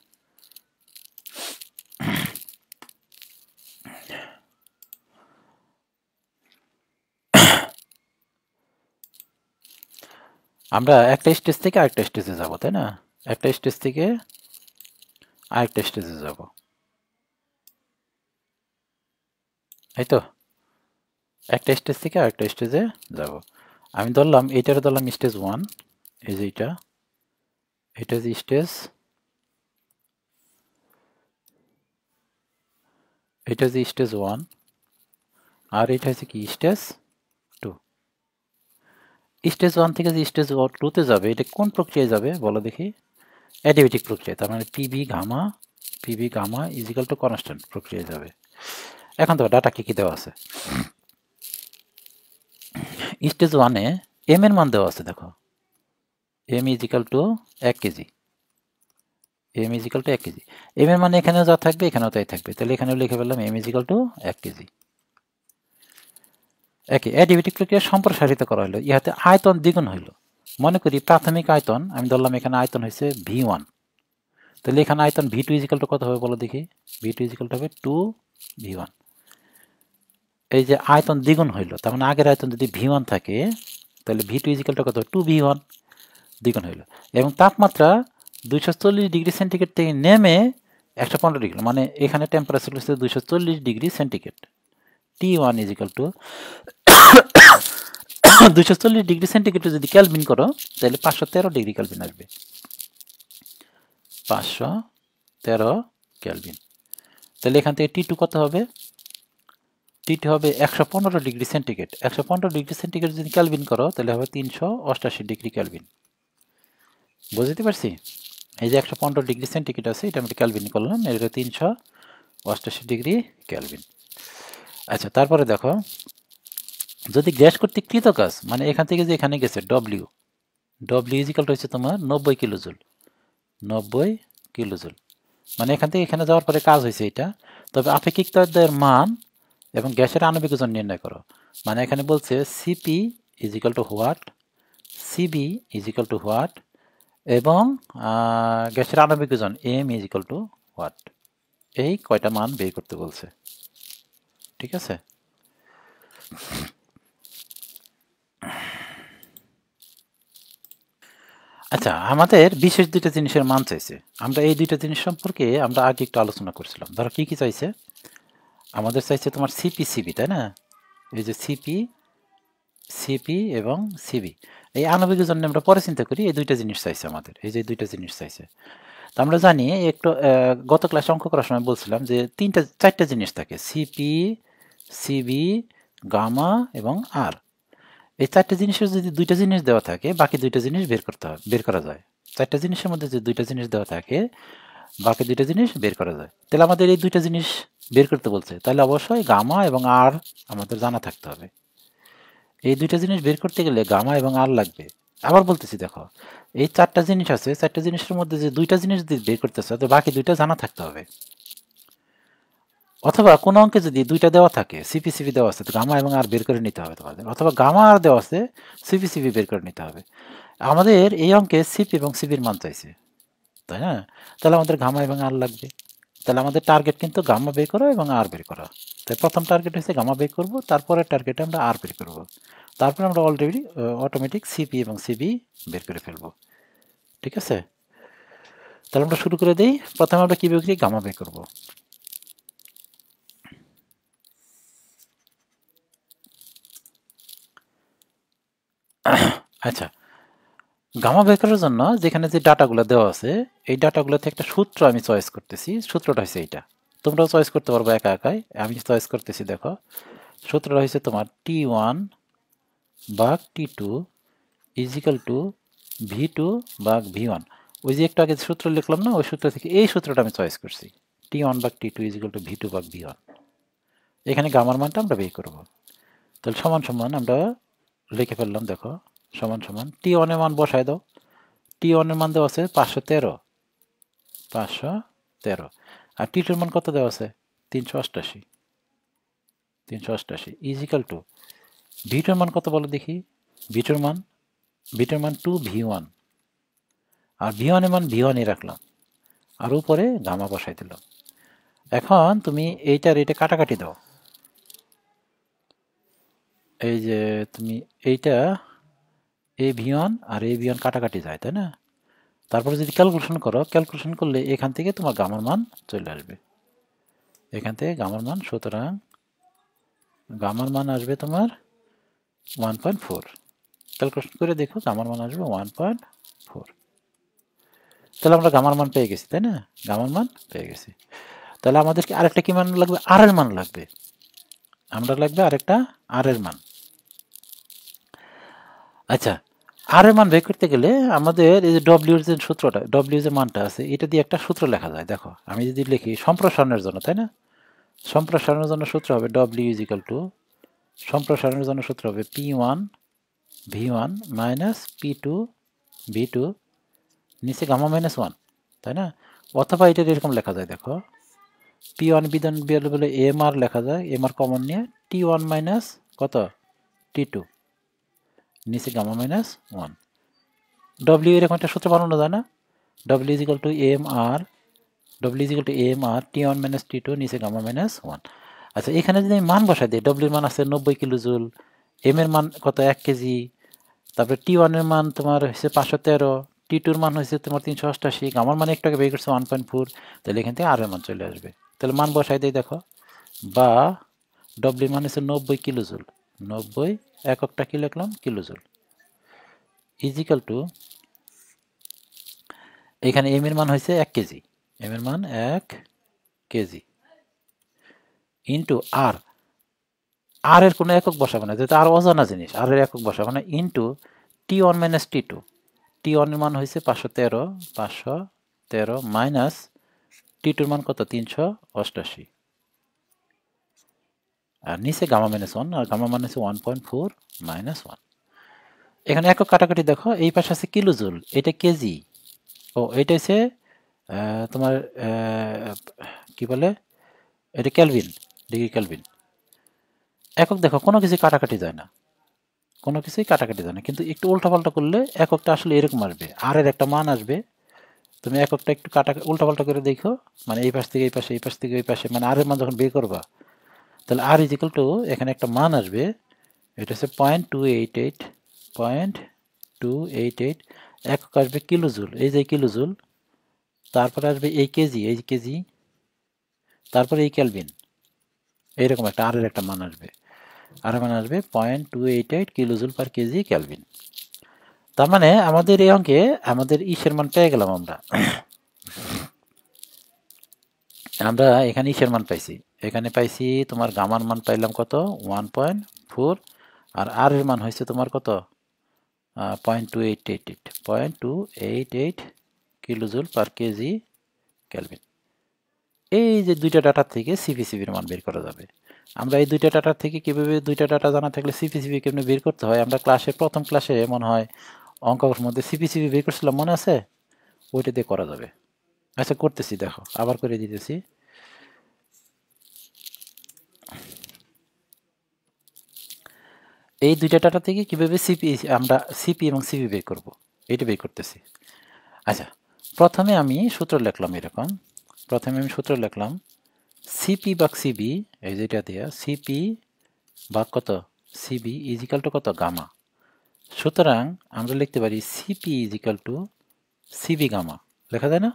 আমরা একটা স্টেজ থেকে আরেকটা স্টেজে যাব, তাই না? একটা স্টেজ থেকে আরেকটা স্টেজে যাব, এই তো একটা স্টেজ থেকে আরেকটা স্টেজে যাব। আমি ধরলাম এইটারে ধরলাম স্টেজ 1, এই যে এটা যে স্টেজ, এটা যে স্টেজ 1, আর এটা হচ্ছে কি স্টেজ 2। স্টেজ 1 থেকে যে স্টেজ 2 তে যাবে, এটা কোন প্রক্রিয়ায় যাবে বলো দেখি? অ্যাডিবেটিক প্রক্রিয়া, তার মানে PV gamma is equal to constant প্রক্রিয়ায় যাবে। এখন তো ডাটা কি দেওয়া আছে? স্টেজ 1-এ এম এর মান দেওয়া আছে, দেখো M is equal to 1 KG, M is equal to 1 KG. M এর মানে এখানেও যা থাকবে এখানেও তাই থাকবে, তাহলে এখানেও লিখে ফেললাম এম ইজিক্যাল টু 1 কেজি। একে অ্যাডিবেটিক প্রক্রিয়া সম্প্রসারিত করা হলো, ইহাতে আয়তন দ্বিগুণ হইল। মনে করি প্রাথমিক আয়তন, আমি ধরলাম এখানে আয়তন হয়েছে V1, তাহলে এখানে আয়তন V2 ইজিক্যাল টু কত হবে বলো দেখি? V2 ইজিক্যাল টু হবে 2V1। এই যে আয়তন দ্বিগুণ হইল, তার মানে আগের আয়তন যদি V1 থাকে তাহলে V2 ইজিক্যাল টু কত? 2V1 দ্বিগুণ হইল। এবং তাপমাত্রা 240 ডিগ্রি সেন্টিগ্রেড থেকে নেমে 115 ডিগ্রি, মানে এখানে টেম্পারেচার হচ্ছে 240 degree centigrade. T1 is equal to 240 degree centigrade যদি ক্যালভিন করো তাহলে 513 ডিগ্রি ক্যালভিন আসবে, 513 ক্যালভিন। তাহলে এখান থেকে T2 কত হবে? T2 হবে 115 ডিগ্রি সেন্টিগ্রেড। 115 ডিগ্রি সেন্টিগ্রেড যদি ক্যালভিন করো তাহলে হবে 388 ডিগ্রি ক্যালভিন। বুঝতে পারছি? এই যে 115 ডিগ্রি সেন্টিগ্রেড আছে, এটা আমরা ক্যালভিন করলাম, এটা 388 ডিগ্রি ক্যালভিন। আচ্ছা, তারপরে দেখো যদি গ্যাস কর্তৃক কৃত কাজ, মানে এখান থেকে যে এখানে গেছে ডব্লিউ ইজিক্যাল হচ্ছে তোমার 90 কিলোজুল, 90 কিলোজুল, মানে এখান থেকে এখানে যাওয়ার পরে কাজ হয়েছে এটা। তবে আপেক্ষিক তাপের মান এবং গ্যাসের আণবিক ওজন নির্ণয় করো, মানে এখানে বলছে CP is equal to what, CV is equal to what, এবং গ্যাসের আণবিক ওজন এম ইজিক্যাল টু হোয়াট। এই কয়টা মান বের করতে বলছে, ঠিক আছে? আচ্ছা, আমাদের বিশেষ দুইটা জিনিসের মান চাইছে। আমরা এই দুইটা জিনিস সম্পর্কে আমরা আগে একটু আলোচনা করছিলাম। ধরো কি কি চাইছে? আমাদের চাইছে তোমার সিপি সিবি, তাই না? এই যে সিপি এবং সিবি, এই আণবিক ওজন আমরা পরে চিন্তা করি। এই দুইটা জিনিস চাইছে আমাদের, এই যে দুইটা জিনিস চাইছে। তো আমরা জানি একটু গত ক্লাসে অঙ্ক করার সময় বলছিলাম যে চারটা জিনিস থাকে, সিপি, সিবি, গামা এবং আর। এই চারটা জিনিসের যদি দুইটা জিনিস দেওয়া থাকে, বাকি দুইটা জিনিস বের করা যায়। চারটা জিনিসের মধ্যে যদি দুইটা জিনিস দেওয়া থাকে, বাকি দুইটা জিনিস বের করা যায়। তাহলে আমাদের এই দুইটা জিনিস বের করতে বলছে, তাহলে অবশ্যই গামা এবং আর আমাদের জানা থাকতে হবে। এই দুইটা জিনিস বের করতে গেলে গামা এবং আর লাগবে। আবার বলতেছি, দেখো এই চারটা জিনিস আছে, চারটা জিনিসের মধ্যে যে দুইটা জিনিস যদি বের করতেছে, তো বাকি দুইটা জানা থাকতে হবে। অথবা কোনো অঙ্কে যদি দুইটা দেওয়া থাকে, সিপি সিপি দেওয়া আছে, তো গামা এবং আর বের করে নিতে হবে তোমাদের। অথবা গামা আর দেওয়া আছে, সিপি সিপি বের করে নিতে হবে। আমাদের এই অঙ্কে সিপি এবং সিপির মান চাইছে, তাই না? তাহলে আমাদের গামা এবং আর লাগবে। তাহলে আমাদের টার্গেট কিন্তু গামা বের করা এবং আর বের করা। তাই প্রথম টার্গেট হচ্ছে গামা বের করব, তারপরের টার্গেটে আমরা আর বের করব, তারপরে আমরা অলরেডি অটোমেটিক সিপি এবং সিবি বের করে ফেলবো, ঠিক আছে? তাহলে আমরা শুরু করে দিই। প্রথমে আমরা কি বের করি? গামা বের করব। আচ্ছা, গামা বের করার জন্য যেখানে যে ডাটাগুলো দেওয়া আছে, এই ডাটাগুলোতে একটা সূত্র আমি চয়েস করতেছি। সূত্রটা হচ্ছে এইটা, তোমরাও চয়েস করতে পারবো একা একাই, আমি চয়েস করতেছি। দেখো সূত্রটা হচ্ছে তোমার T1 ভাগ T2 ইজিক্যাল টু V2 ভাগ V1। ওই যে একটু আগে সূত্র লিখলাম না, ওই সূত্র থেকে এই সূত্রটা আমি চয়েস করছি, T1 ভাগ T2 ইজিক্যাল টু V2 ভাগ V1। এখানে গামার মানটা আমরা বের করবো। তাহলে সমান সমান আমরা লিখে ফেললাম, দেখো সমান সমান T1 এর মান বসায় দাও। T1 এর মান দেওয়া আছে 513, 513। আর T2 এর মান কত দেওয়া আছে? 388, 388 ইজিক্যাল টু V2 এর মান কত বলো দেখি? V2 এর মান 2V1, আর V1 এর মান V1 রাখলাম, আর উপরে গামা বসাই দিলাম। এখন তুমি এইটার এটা কাটাকাটি দাও। এই যে তুমি এইটা এ ভি1 আর এ ভি1 কাটাকাটি যায়, তাই না? তারপরে যদি ক্যালকুলেশন করো, ক্যালকুলেশন করলে এখান থেকে তোমার গামার মান চলে আসবে, এখান থেকে গামার মান। সুতরাং গামার মান আসবে তোমার 1.4। ক্যালকুলেশন করে দেখো, গামার মান আসবে 1.4। তাহলে আমরা গামার মান পেয়ে গেছি, তাই না? গামার মান পেয়ে গেছি। তাহলে আমাদেরকে আরেকটা কি মান লাগবে? আর এর মান লাগবে। আমরা লাগবে আরেকটা আর এর মান। আচ্ছা, আর এর মান বের করতে গেলে আমাদের এই যে ডব্লিউর যে সূত্রটা, ডব্লিউ যে মানটা আছে, এটা দিয়ে একটা সূত্র লেখা যায়। দেখো আমি যদি লিখি সম্প্রসারণের জন্য, তাই না? সম্প্রসারণের জন্য সূত্র হবে ডব্লিউ ইজ ইকাল টু, সম্প্রসারণের জন্য সূত্র হবে P1 V1 minus P2 V2 নিচে গামা মাইনাস 1, তাই না? অথবা এটা এরকম লেখা যায়, দেখো P1 বিধান বলে এম আর লেখা যায়, এম আর কমন নিয়ে T1 মাইনাস কত T2 নিচে গামা মাইনাস 1। ডব্লিউ এরকম একটা সূত্র বানানো যায় না? W is equal to M R, W is equal to M R T1 minus T2 নিচে গামা মাইনাস 1। আচ্ছা, এখানে যদি আমি মান বসাই দিই, ডব্লিউর মান আছে 90 কিলো জুল, এম এর মান কত 1 কেজি, তারপরে T1 এর মান তোমার হচ্ছে 513, T2 এর মান হচ্ছে তোমার 388, গামার মান একটু আগে বের করছে 1.4, তাহলে এখান থেকে আর এর মান চলে আসবে। তাহলে মান বসাই দিই, দেখো, বা ডব্লিউর মান হচ্ছে 90 কিলো জুল, 90 এককটা কি লিখলাম কিলো জুল, ইজিক্যাল টু এখানে এম এর মান হয়েছে 1 কেজি, এম এর মান 1 কেজি ইন্টু আর, আর এর কোনো একক বসাবে না, যেহেতু আর অজানা জিনিস, আর এর একক বসাবে না, into T1 minus T2, T1 এর মান হয়েছে 513 মাইনাস T2 এর মান কত 388, আর নিচে গামা মাইনাস 1, আর গামা মান হচ্ছে 1.4 মাইনাস 1। এখানে একক কাটাকাটি দেখো, এই পাশে আছে কিলো জুল, এটা কেজি, ও এটা হচ্ছে তোমার কি বলে, এটা ক্যালভিন, ডিগ্রি ক্যালভিন। একক দেখো কোনো কিছু কাটাকাটি যায় না, কোনো কিছুই কাটাকাটি যায় না, কিন্তু একটু উল্টাপাল্টা করলে এককটা আসলে এরকম আসবে, আর এর একটা মান আসবে। তুমি এককটা একটু উল্টাপাল্টা করে দেখো, মানে এই পাশ থেকে এই পাশে, এই পাশ থেকে এই পাশে, মানে আর এর মান যখন বের করবা, তাহলে আর ইজিক্যাল টু এখানে একটা মান আসবে, এটা হচ্ছে 0.288, 0.288, একক আসবে কিলো জুল, এই যে কিলো জুল, তারপরে আসবে এই কেজি, এই কেজি, তারপরে এই ক্যালভিন, এইরকম একটা আর এর একটা মান আসবে, আর মান আসবে 0.288 kilo joule per KG kelvin. তার মানে আমাদের এই অঙ্কে আমাদের ইসের মান পেয়ে গেলাম আমরা। আমরা এখানে ইসের মান পাইছি, এখানে পাইছি তোমার গামার মান পাইলাম কত 1.4, আর এর মান হয়েছে তোমার কত 0.288 kilo joule per KG kelvin. এই যে দুইটা ডাটা থেকে সিপিসিবির মান বের করা যাবে। আমরা এই দুইটা ডাটা থেকে কিভাবে, দুইটা ডাটা জানা থাকলে সিপিসিবি কেমনে বের করতে হয়, আমরা প্রথম ক্লাসে মনে হয় অঙ্কের মধ্যে সিপিসিবি বের করছিলাম, মনে আছে? ওইটা দিয়ে করা যাবে। আচ্ছা করতেছি, দেখো আবার করে দিতেছি। এই দুইটা ডাটা থেকে কিভাবে আমরা সিপি এবং সিপি বের করব, এইটা বের করতেছি। আচ্ছা, প্রথমে আমি সূত্র লিখলাম এরকম, প্রথমে আমি সূত্র লিখলাম সিপি বা সিবি, এই যেটা দেয়া সিপি বা কত সিবি ইজিক্যাল টু কত গামা। সুতরাং আমরা লিখতে পারি CP is equal to CV gamma, লেখা যায় না?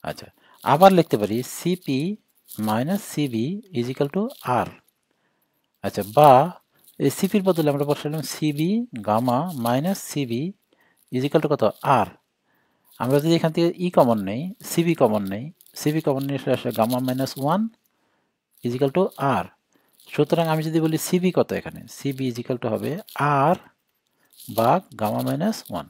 আচ্ছা, আবার লিখতে পারি CP minus CV is equal to R. আচ্ছা, বা এই সিপির বদলে আমরা বসালাম CV gamma minus CV is equal to কত আর। আমরা যদি এখান থেকে ই কমন নেই, সিবি কমন নেই, সিবি কমন নিয়ে আসলে gamma minus 1 equal to R. সুতরাং আমি যদি বলি সিবি কত, এখানে সিবি ইজিক্যাল টু হবে আর বা গামা মাইনাস 1।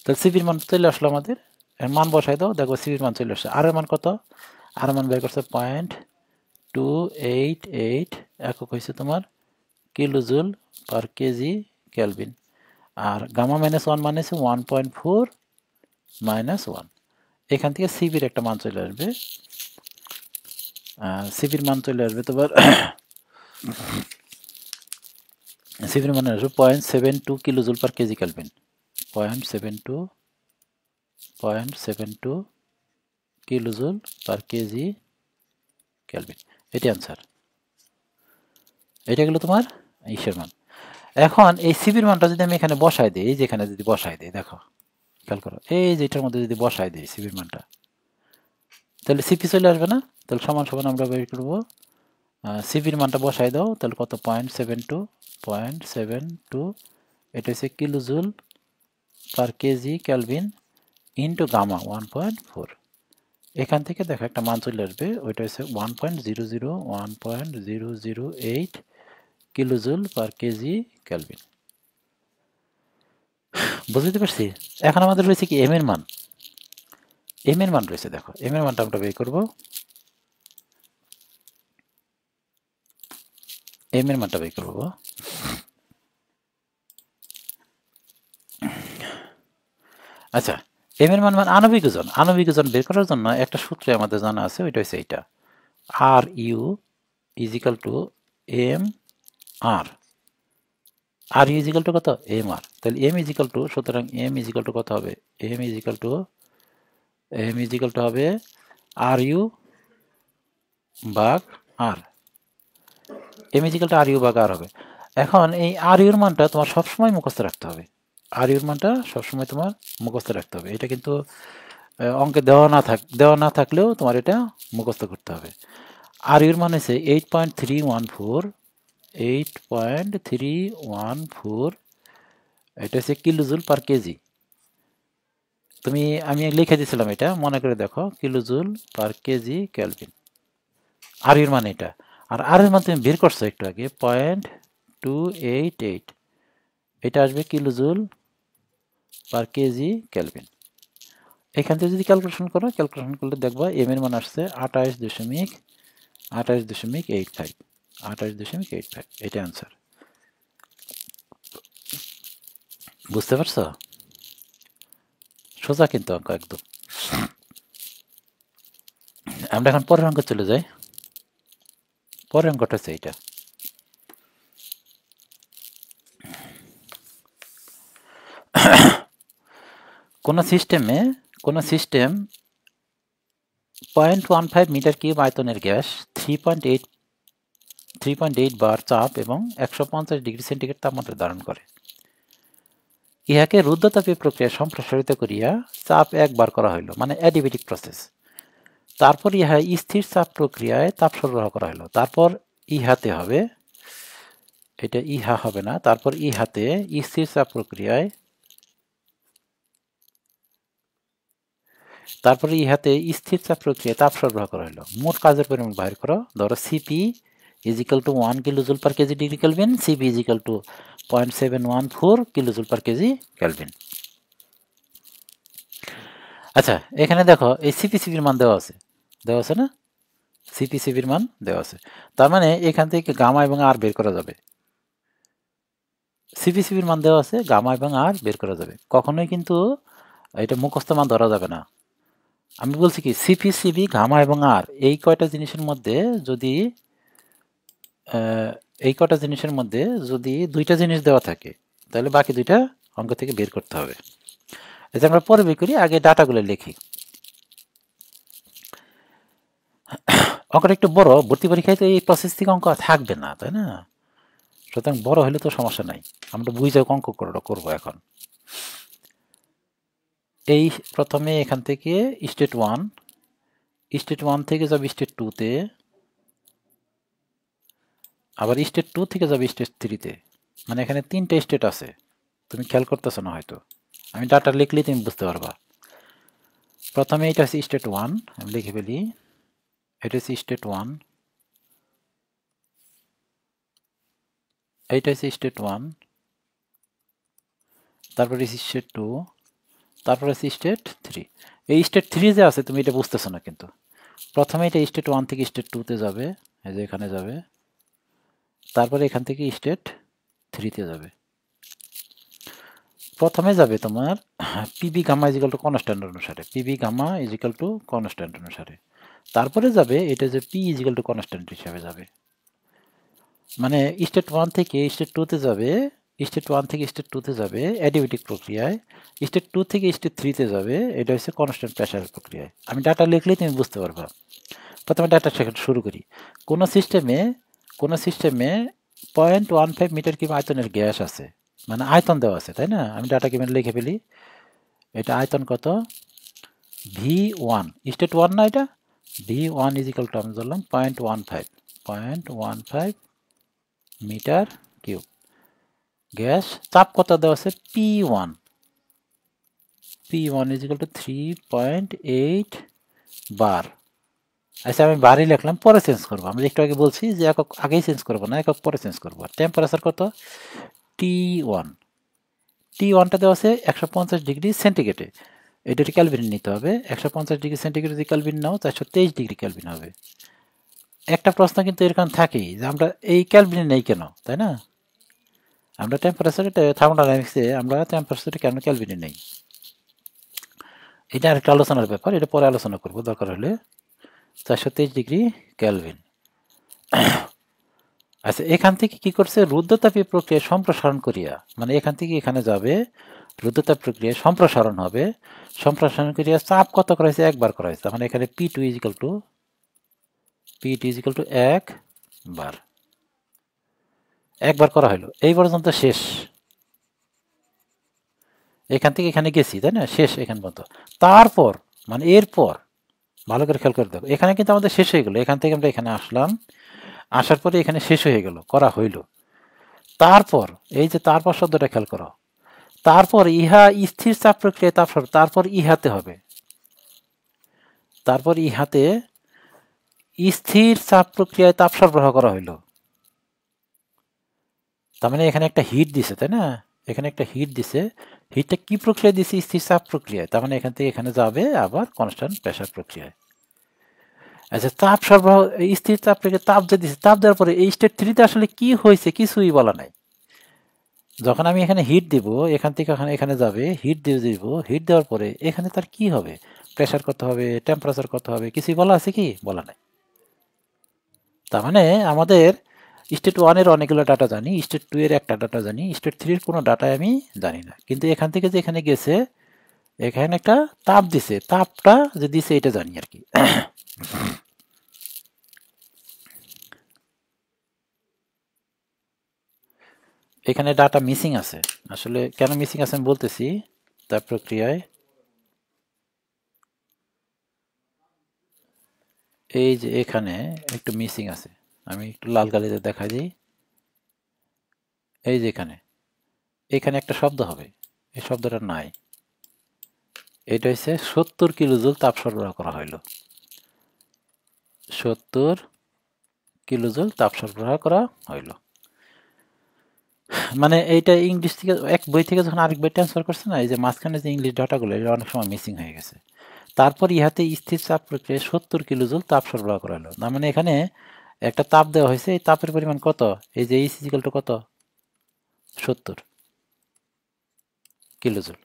তাহলে সিবির মান চলে আসলো আমাদের, এর মান বসাই দাও, দেখো সিবির মান চলে আসছে। আর এর মান কত? আর এর মান বের করছে 0.288, একক হয়েছে তোমার kilo joule per KG kelvin, আর গামা মাইনাস 1 মানে হচ্ছে 1.4 মাইনাস 1। এখান থেকে সিবির একটা মান চলে আসবে, সিবির মান চলে আসবে তোমার সিবির মান আসবে 0.72 kilo joule per KG kelvin, 0.72 kilo joule per KG kelvin, এটি অ্যান্সার। এটা গেল তোমার ইসের মান। এখন এই সিবির মানটা যদি আমি এখানে বসাই দিই, এই যেখানে যদি বসাই দিই, দেখো খেয়াল করো, এই যে এটার মধ্যে যদি বসাই দিই সিবির মানটা, তাহলে সিপি চলে আসবে না? তাহলে সমান সমান আমরা বের করবো সিবির মানটা বসাই দাও, তাহলে কত 0.72 এটা হচ্ছে kilojoule per KG kelvin into gamma 1.4। এখান থেকে দেখো একটা মান চলে আসবে, ওইটা হচ্ছে 1.008 কিলোজুল পার কেজি কেলভিন। বুঝতে পারছি? এখন আমাদের রয়েছে কি এম এর মান, এম এর মান রয়েছে, দেখো এম এর মানটা আমরা বের করবো, এম এর মানটা বের করবো। আচ্ছা, এম এর মান মানে আণবিক ওজন, আণবিক ওজন বের করার জন্য একটা সূত্র আমাদের জানা আছে, ওইটা হচ্ছে এইটা, আর U is equal to M R, আর ইউ ইজ ইকাল টু কত এম আর, তাহলে এম ইজ ইকাল টু, সুতরাং এম ইজ ইকাল টু কত হবে, এম ইজ ইকাল টু হবে আর ইউ ভাগ R, M is equal to R U ভাগ আর হবে। এখন এই আর ইউর মানটা তোমার সবসময় মুখস্থ রাখতে হবে, আর ইউর মানটা সবসময় তোমার মুখস্থ রাখতে হবে, এটা কিন্তু অঙ্কে দেওয়া না থাকলেও তোমার এটা মুখস্থ করতে হবে। আর ইউর মান হচ্ছে 8.314, এটা হচ্ছে কিলোজুল পার কেজি। আমি লিখে দিয়েছিলাম, এটা মনে করে দেখো, কিলোজুল পার কেজি কেলভিন, আর ইউর মান এটা। আর আর এর মান তুমি বের করছো একটু আগে 0.288, এটা আসবে কিলোজুল পার কেজি কেলভিন। এখান থেকে যদি ক্যালকুলেশন করলে দেখবা এম এর মান আসছে 28.85, এটা অ্যান্সার। বুঝতে পারছো? সোজা কিন্তু অঙ্ক একদম। আমরা এখন পরের অঙ্ক চলে যাই। পরের অঙ্কটা হচ্ছে এইটা, কোন সিস্টেম 0.15 মিটার কিউব আয়তনের গ্যাস 3.8 বার চাপ এবং 150 ডিগ্রি সেন্টিগ্রেড তাপমাত্রা ধারণ করে। ইহাকে রুদ্ধতাপীয় প্রক্রিয়া সম্প্রসারিত করিয়া চাপ 1 বার করা হইল, মানে অ্যাডিবেটিক প্রসেস। তারপর ইহা স্থির চাপ প্রক্রিয়ায় তাপ সরবরাহ করা হলো। তারপর ইহাতে হবে, এটা ইহা হবে না, তারপর ইহাতে স্থির চাপ প্রক্রিয়ায় তাপ সরবরাহ করা হলো। মোট কাজের পরিমাণ বাইর করো। ধরো CP is equal to 1 kilojoule per KG degree kelvin, CP is equal to 0.714 kilojoule per KG kelvin. আচ্ছা, এখানে দেখো এই সিপিসিবির মান দেওয়া আছে না? সিপিসিবির মান দেওয়া আছে, তার মানে এখান থেকে গামা এবং আর বের করা যাবে। সিপিসিবির মান দেওয়া আছে, গামা এবং আর বের করা যাবে। কখনোই কিন্তু এটা মুখস্থ মান ধরা যাবে না। আমি বলছি কি সিপিসিবি, গামা এবং আর, এই কয়টা জিনিসের মধ্যে যদি দুইটা জিনিস দেওয়া থাকে, তাহলে বাকি দুইটা অঙ্ক থেকে বের করতে হবে। এটা আমরা পরে বের করি, আগে ডাটাগুলো লিখি। অঙ্কটা একটু বড়, ভর্তি পরীক্ষায় তো এই প্রসেস থেকে অঙ্ক থাকবে না, তাই না? সুতরাং বড় হলে তো সমস্যা নাই, আমরা বুঝে অঙ্ক করবো। এখন এই প্রথমে এখান থেকে স্টেট 1 থেকে যাবে স্টেট 2-তে, আবার স্টেট 2 থেকে যাবে স্টেট 3-তে, মানে এখানে 3টে স্টেট আছে। তুমি খেয়াল করতেছো না হয়তো, আমি ডাটা লিখলে তুমি বুঝতে পারবা। প্রথমে এটা হচ্ছে স্টেট 1, আমি লিখে ফেলি, এটা হচ্ছে স্টেট 1, এইটা হচ্ছে স্টেট 1, তারপরে স্টেট 2, তারপরে হচ্ছে স্টেট 3। এই স্টেট 3 যে আছে তুমি এটা বুঝতেছো না, কিন্তু প্রথমে এটা স্টেট 1 থেকে স্টেট 2-তে যাবে, এই যে এখানে যাবে, তারপরে এখান থেকে স্টেট 3-তে যাবে। প্রথমে যাবে তোমার PV gamma is equal to constant অনুসারে, তারপরে যাবে এটা যে P is equal to constant হিসাবে যাবে, মানে স্টেট 1 থেকে স্টেট 2-তে যাবে, স্টেট 1 থেকে স্টেট 2-তে যাবে অ্যাডিবেটিক প্রক্রিয়ায়, স্টেট 2 থেকে স্টেট 3-তে যাবে, এটা হচ্ছে কনস্ট্যান্ট প্রেসারের প্রক্রিয়ায়। আমি ডাটা লিখলেই তুমি বুঝতে পারবা। প্রথমে ডাটা শেখা শুরু করি। কোনো সিস্টেমে 0.15 মিটার কিউব আয়তনের গ্যাস আছে, মানে আয়তন দেওয়া আছে, তাই না? আমি ডাটা কিউবে লিখে ফেলি, এটা আয়তন কত, V1, স্টেট 1 না এটা, V1 ইজ ইকাল টু আমি ধরলাম 0.15 মিটার কিউব। গ্যাস চাপ কত দেওয়া আছে, P1 ইজ ইকাল টু 3.8 বার। আচ্ছা আমি বারই লিখলাম, পরে চেঞ্জ করবো, আমরা একটু আগে বলছি যে একক আগেই চেঞ্জ করবো না, একক পরে চেঞ্জ করবো। টেম্পারেচার কত, T1টা দেওয়া আছে 150 ডিগ্রি সেন্টিগ্রেডে, এটা ক্যালভিন নিতে হবে। 150 ডিগ্রি সেন্টিগ্রেড যদি ক্যালভিন নাও 423 ডিগ্রি ক্যালভিন হবে। একটা প্রশ্ন কিন্তু এরকম থাকেই যে আমরা এই ক্যালভিনে নেই কেন, তাই না? আমরা টেম্পারেচার থার্মোডাইনামিক্সে আমরা টেম্পারেচার কেন ক্যালভিনে নেই, এটা আরেকটা আলোচনার ব্যাপার, এটা পরে আলোচনা করবো দরকার হলে। 423 ডিগ্রি ক্যালভিন। আচ্ছা এখান থেকে কি করছে, রুদ্ধতাপীয় প্রক্রিয়া সম্প্রসারণ করিয়া, মানে এখান থেকে এখানে যাবে, রুদ্ধতাপ প্রক্রিয়া সম্প্রসারণ হবে, সম্প্রসারণ করিয়া চাপ কত করা হয়েছে, একবার করা হয়েছে, মানে এখানে P2 ইজ ইকাল টু 1 বার, একবার করা হলো, এই পর্যন্ত শেষ। এখান থেকে এখানে গেছি, তাই না, শেষ এখান পর্যন্ত। তারপর মানে এরপর ভালো করে খেয়াল করে দেখো, এখানে কিন্তু আমাদের শেষ হয়ে গেল, এখান থেকে আমরা এখানে আসলাম, আসার পরে এখানে শেষ হয়ে গেল, করা হইল। তারপর এই যে তারপর শব্দটা খেয়াল করো, তারপর ইহা স্থির চাপ প্রক্রিয়ায় তাপ সরবরাহ, তারপর ইহাতে হবে, তারপর ইহাতে স্থির চাপ প্রক্রিয়ায় তাপ সরবরাহ করা হইল। তার মানে এখানে একটা হিট দিছে, তাই না, এখানে একটা হিট দিছে, হিটটা কি প্রক্রিয়ায় দিছে, স্থির চাপ প্রক্রিয়ায়, তার মানে এখান থেকে এখানে যাবে আবার কনস্ট্যান্ট প্রেসার প্রক্রিয়ায়। আচ্ছা তাপ সরবরাহ, স্থির চাপ প্রক্রিয়ায় তাপ যে দিছে, তাপ দেওয়ার পরে এই স্টেট 3তে আসলে কি হয়েছে কিছুই বলা নাই। যখন আমি এখানে হিট দিব, এখান থেকে এখানে যাবে, হিট দিয়ে দিব, হিট দেওয়ার পরে এখানে তার কি হবে, প্রেসার কত হবে, টেম্পারেচার কত হবে, কিছুই বলা আছে কি, বলা নাই। তার মানে আমাদের স্টেট 1-এর অনেকগুলো ডাটা জানি, স্টেট 2-এর একটা ডাটা জানি, স্টেট 3-এর কোনো ডাটা আমি জানি না, কিন্তু এখান থেকে যে এখানে গেছে, এখানে একটা তাপ দিছে, তাপটা যে দিছে এটা জানি আর কি। এখানে ডাটা মিসিং আছে, আসলে কেন মিসিং আছে আমি বলতেছি। তাপ প্রক্রিয়ায় এই যে এখানে একটু মিসিং আছে, আমি একটু লাল কালিতে দেখা দিই। এই যে এখানে একটা শব্দ হবে, এই শব্দটা নাই, এটা হচ্ছে 70 কিলোজুল তাপ সরবরাহ করা হইল, 70 কিলোজুল তাপ সরবরাহ করা হইল। মানে এইটা ইংলিশ থেকে এক বই থেকে যখন আরেক বই ট্রান্সফার করছে না, এই যে মাঝখানে যে ইংলিশ ডাটাগুলো এটা অনেক সময় মিসিং হয়ে গেছে। তারপর ইহাতে স্থির চাপ প্রক্রিয়ায় 70 কিলোজুল তাপ সরবরাহ করা হলো, না মানে এখানে একটা তাপ দেওয়া হয়েছে, এই তাপের পরিমাণ কত, এই যে এইচ ইকুয়াল টু কত, 70 কিলোজুল,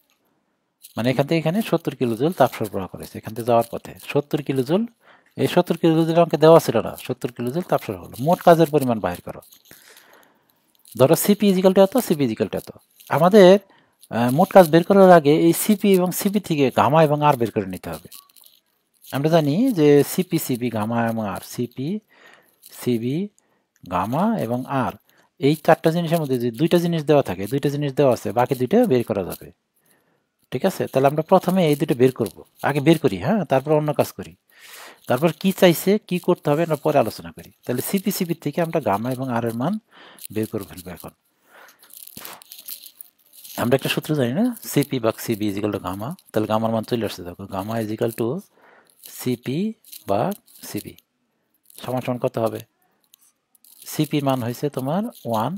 মানে এখান থেকে এখানে 70 কিলোজুল তাপ সরবরাহ করেছে, এখান থেকে যাওয়ার পথে 70 কিলোজুল, এই 70 কিলোজুল আমাকে দেওয়া ছিল না, 70 কিলোজুল তাপ সরবরাহ হলো। মোট কাজের পরিমাণ বাহির করো, ধরো সিপি ইজিক্যাল টু এত, সিপি ইজিক্যাল টু এত। আমাদের মোট কাজ বের করার আগে এই সিপি এবং সিপি থেকে গামা এবং আর বের করে নিতে হবে। আমরা জানি যে সিপি সিপি গামা এবং আর, সিপি সিবি গামা এবং আর, এই চারটা জিনিসের মধ্যে যে দুইটা জিনিস দেওয়া থাকে, দুইটা জিনিস দেওয়া আছে, বাকি দুইটা বের করা যাবে। ঠিক আছে, তাহলে আমরা প্রথমে এই দুটো বের করব, আগে বের করি, হ্যাঁ, তারপর অন্য কাজ করি, তারপর কি চাইছে কি করতে হবে আমরা পরে আলোচনা করি। তাহলে সিপি সিপি থেকে আমরা গামা এবং আর এর মান বের করে ফেলবো। এখন আমরা একটা সূত্র জানি না, সিপি বা সিবি ইজিক্যাল টু গামা, তাহলে গামার মান চলে আসছে, দেখো গামা ইজিক্যাল টু সিপি বা সিবি সমান সমান কত হবে, সিপির মান হয়েছে তোমার 1,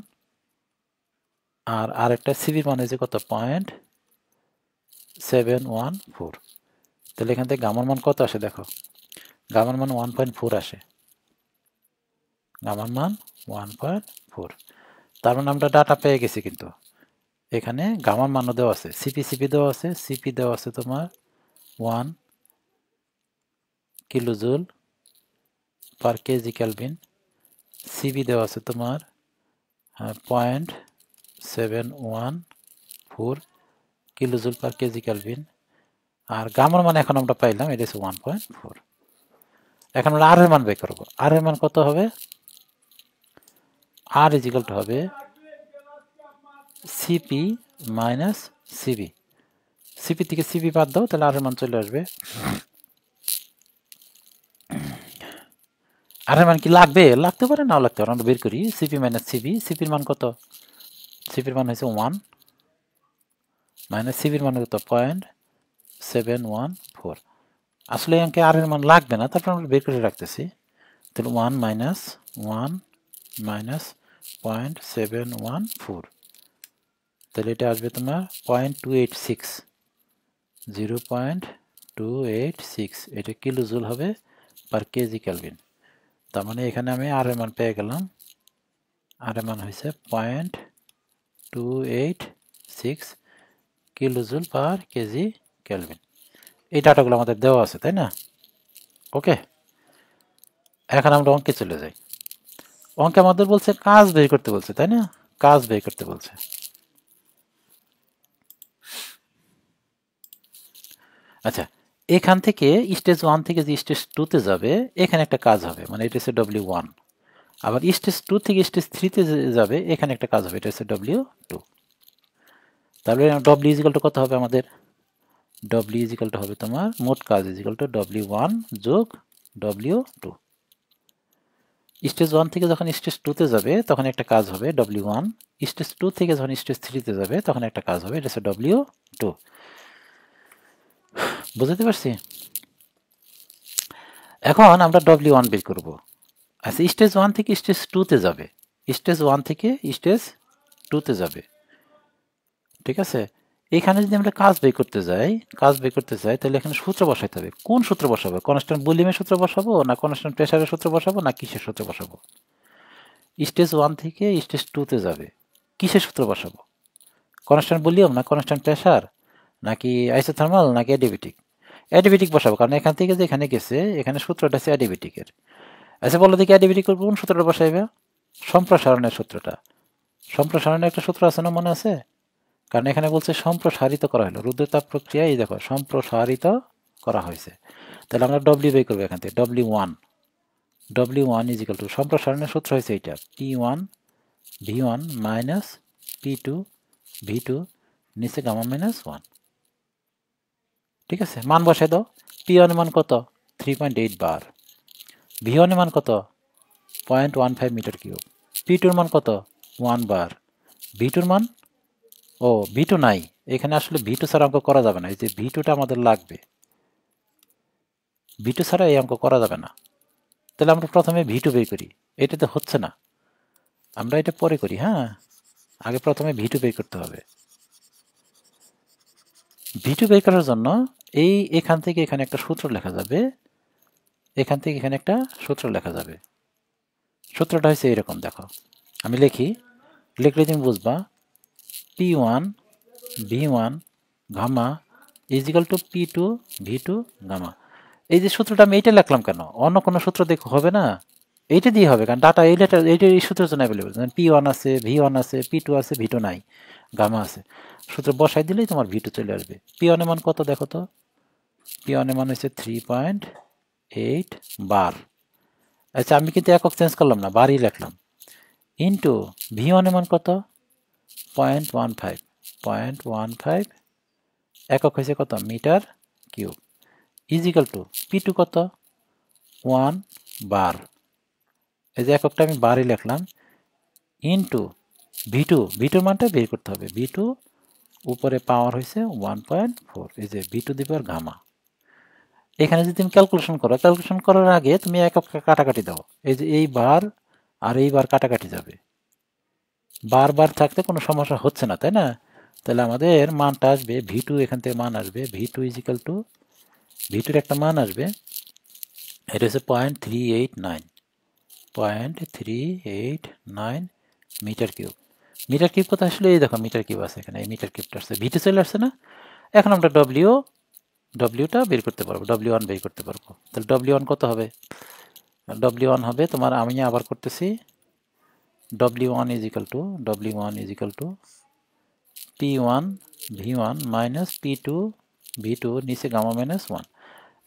আর আরেকটা সিবির মান হয়েছে কত, 0.714। তাহলে এখান থেকে গামার মান কত আসে, দেখো গামার মান 1.4 আসে, গামার মান 1.4। তার মানে আমরা ডাটা পেয়ে গেছি, কিন্তু এখানে গামার মানও দেওয়া আছে, সিপি সিপি দেওয়া আছে, সিপি দেওয়া আছে তোমার 1 kilojoule per KG kelvin, CV দেওয়া আছে তোমার 0.714 কিলোজুল পার কেজি ক্যালভিন, আর গামার মান এখন আমরা পাইলাম এটা হচ্ছে 1.4। এখন আমরা আর এর মান বের করবো, আর এর মান কত হবে, আর ইজ ইকুয়াল টু হবে সিপি মাইনাস সিবি। সিপি থেকে সিবি বাদ দাও, তাহলে আর এর মান চলে আসবে। আর এর মান কি লাগবে? লাগতে পারে, নাও লাগতে পারে, আমরা বের করি। সিপি মাইনাস সিবি, সিপির মান কত? সিপির মান হয়েছে 1 মাইনাস সিবির মান কত? 0.714। আসলে এই অঙ্কে আর এর মান লাগবে না, তারপর আমরা বের করে রাখতেছি। তাহলে 1 মাইনাস 0.714, তাহলে এটা আসবে তোমার 0.286, 0.286, এটা কিলো জুল হবে পার কেজি কেলভিন। তার মানে এখানে আমি আর এর মান পেয়ে গেলাম। আর এর মান হয়েছে 0.286 kilo joule per KG kelvin. এই ডাটাগুলো আমাদের দেওয়া আছে, তাই না? ওকে, এখন আমরা অঙ্কে চলে যাই। অঙ্কে আমাদের বলছে কাজ বের করতে বলছে, তাই না? কাজ বের করতে বলছে। আচ্ছা, এখান থেকে স্টেজ 1 থেকে যে স্টেজ 2 তে যাবে, এখানে একটা কাজ হবে, মানে এটা হচ্ছে W1। আবার স্টেজ 2 থেকে স্টেজ 3 তে যাবে, এখানে একটা কাজ হবে, এটা হচ্ছে W2। তাহলে W ইজিক্যাল টু কত হবে আমাদের? W ইজিক্যাল টু হবে তোমার মোট কাজ ইজিক্যাল টু W1 যোগ W2। স্টেজ 1 থেকে যখন স্টেজ 2 তে যাবে, তখন একটা কাজ হবে W1। স্টেজ 2 থেকে যখন স্টেজ 3 তে যাবে, তখন একটা কাজ হবে, এটা হচ্ছে W2। বুঝতে পারছি? এখন আমরা W1 বের করব। আচ্ছা, স্টেজ 1 থেকে স্টেজ 2 তে যাবে, স্টেজ 1 থেকে স্টেজ 2 তে যাবে, ঠিক আছে? এখানে যদি আমরা কাজ বের করতে যাই, তাহলে এখানে সূত্র বসাইতে হবে। কোন সূত্র বসাবো? কনস্ট্যান্ট ভলিউমের সূত্র বসাবো, না কনস্ট্যান্ট প্রেসারের সূত্র বসাবো, না কিসের সূত্র বসাবো? স্টেজ 1 থেকে স্টেজ 2 তে যাবে, কিসের সূত্র বসাবো? কনস্ট্যান্ট ভলিউম, না কনস্ট্যান্ট প্রেসার, নাকি আইসোথার্মাল, নাকি অ্যাডিবেটিক? অ্যাডিবেটিক বসাবো, কারণ এখান থেকে যে এখানে গেছে, এখানে সূত্রটা আছে অ্যাডিবেটিকের। আচ্ছা, বলো দেখি অ্যাডিবেটিক কোন সূত্রটা বসাইবে? সম্প্রসারণের সূত্রটা। সম্প্রসারণের একটা সূত্র আছে না, মনে আছে? কারণ এখানে বলছে সম্প্রসারিত করা হলো, রুদ্রতাপ প্রক্রিয়া, এই দেখো সম্প্রসারিত করা হয়েছে। তাহলে আমরা ডব্লিউ বের করবো এখান থেকে, W1 ইজ ইকাল টু, সম্প্রসারণের সূত্র হয়েছে এইটা, P1 V1 minus P2 V2 নিচে গামা মাইনাস 1। ঠিক আছে, মান বসাই দাও। P1 এর মান কত? 3.8 বার। V1 এর মান কত? 0.15 মিটার কিউব। P2 এর মান কত? 1 বার। V2 এর মান, ও V2 নাই এখানে, আসলে V2 ছাড়া অঙ্ক করা যাবে না, এই যে V2টা আমাদের লাগবে, V2 ছাড়া এই অঙ্ক করা যাবে না। তাহলে আমরা প্রথমে V2 বের করি, এটাতে হচ্ছে না, আমরা এটা পরে করি। হ্যাঁ, আগে প্রথমে V2 বের করতে হবে। V2 বের করার জন্য এখান থেকে এখানে একটা সূত্র লেখা যাবে, এখান থেকে এখানে একটা সূত্র লেখা যাবে। সূত্রটা হচ্ছে এরকম, দেখো আমি লিখি, লিখলে তুমি বুঝবা। P1 V1 gamma is equal to P2 V2 gamma. এই যে সূত্রটা আমি এইটা লিখলাম কেন? অন্য কোনো সূত্র দেখো হবে না, এইটা দিয়ে হবে, কারণ ডাটা এইটা এই সূত্রের জন্য অ্যাভেলেবল। P1 আছে, V1 আছে, P2 আছে, V2 নাই, গামা আছে। সূত্র বসাই দিলেই তোমার V2 চলে আসবে। P1 এর মান কত দেখো তো? P1 এর মান হচ্ছে 3.8 বার। আচ্ছা, আমি কিন্তু একক চেঞ্জ করলাম না, বারই লিখলাম। ইন্টু V1 এর মান কত? 0.15 একক হয়েছে কত? Metre cube. Is equal to P2 কত? 1 বার। এই যে এককটা আমি বারই লিখলাম, ইন্টু V2 মানটা বের করতে হবে। V2 উপরে পাওয়ার হয়েছে 1.4, এই যে V2 দি পাওয়ার গামা। এখানে যদি তুমি ক্যালকুলেশন করো, ক্যালকুলেশন করার আগে তুমি একক কাটাকাটি দাও, এই যে এই বার আর এই বার কাটাকাটি যাবে, বারবার থাকতে কোনো সমস্যা হচ্ছে না, তাই না? তাহলে আমাদের মানটা আসবে V2, এখান থেকে মান আসবে V2 ইজিক্যাল টু, V2 একটা মান আসবে, এটা হচ্ছে 0.389 মিটার কিউব। মিটার কিউব কোথায় আসলে? এই দেখো মিটার কিউব আছে এখানে, এই মিটার কিউবটা আসছে, V2 চলে আসছে না? এখন আমরা ডব্লিউটা বের করতে পারবো, W1 বের করতে পারবো। তাহলে W1 কত হবে? W1 হবে তোমার, আমি আবার করতেছি, W1 is equal two P1 V1 minus P2 V2 নিচে গামা মাইনাস 1।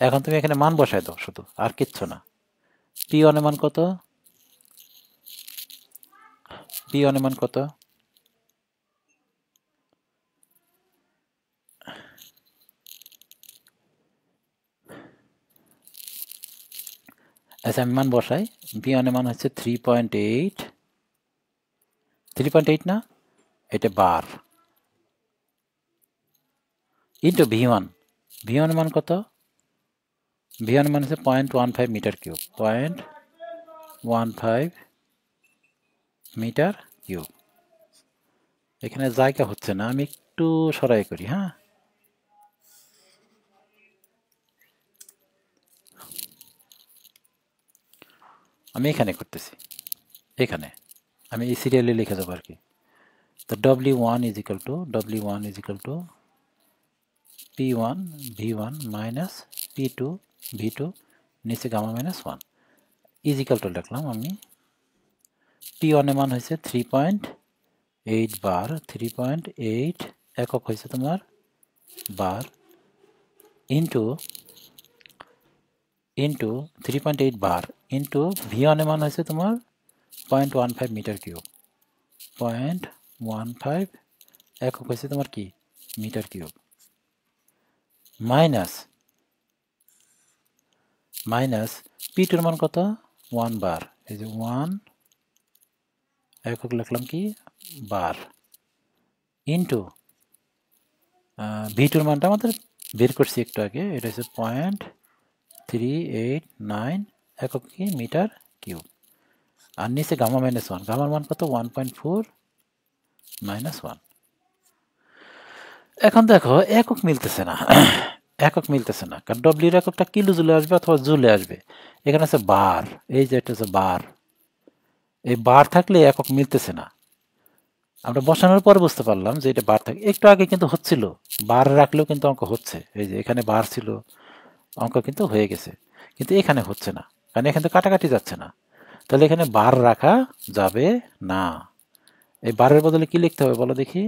এখন তুমি এখানে মান বসাই দাও শুধু, আর কিচ্ছু না। P1 এর মান কত? P1 এর মান কত? আচ্ছা আমি মান বসাই। P1 এর মান হচ্ছে 3.8, 3.8 না, এটা বার, ইন্টু V1, V1 এর মান কত? V1 এর মান হচ্ছে 0.15 মিটার কিউব, 0.15 মিটার কিউব। এখানে জায়গা হচ্ছে না, আমি একটু সরাই করি। হ্যাঁ, আমি এখানে করতেছি, এখানে আমি এই সিরিয়ালে লিখে দেবো আর কি। তো W1 is equal two P1 V1 minus P2 V2 নিচে gamma minus 1 is equal to লিখলাম আমি। P1 এর মান হয়েছে 3.8 বার, 3.8 একক হয়েছে তোমার বার, ইন্টু 3.8 বার ইন্টু V1 এর মান হয়েছে তোমার 0.15 মিটার কিউব, 0.15 একক হয়েছে তোমার কি মিটার কিউব, মাইনাস P2 এর মান কত? 1 বার, এই যে 1 একক লিখলাম কি বার, ইন্টু V2 এর মানটা আমাদের বের করছি একটু আগে, এটা হচ্ছে 0.389 একক কি মিটার কিউব, আর নিচে গামা মাইনাস 1, গামার মান কত? 1.4 মাইনাস 1। এখন দেখো একক মিলতেছে না, একক মিলতেছে না, কারণ ডব্লিউর এককটা কিলো জুলে আসবে অথবা জুলে আসবে। এখানে আছে বার, এই যে এটা হচ্ছে বার, এই বার থাকলে একক মিলতেছে না। আমরা বসানোর পর বুঝতে পারলাম যে এটা বার থাকে, একটু আগে কিন্তু হচ্ছিল, বার রাখলেও কিন্তু অঙ্ক হচ্ছে, এই যে এখানে বার ছিল, অঙ্ক কিন্তু হয়ে গেছে, কিন্তু এখানে হচ্ছে না, কারণ এখানে তো কাটাকাটি যাচ্ছে না, তাহলে এখানে বার রাখা যাবে না। এই বারের বদলে কি লিখতে হবে বলো দেখি?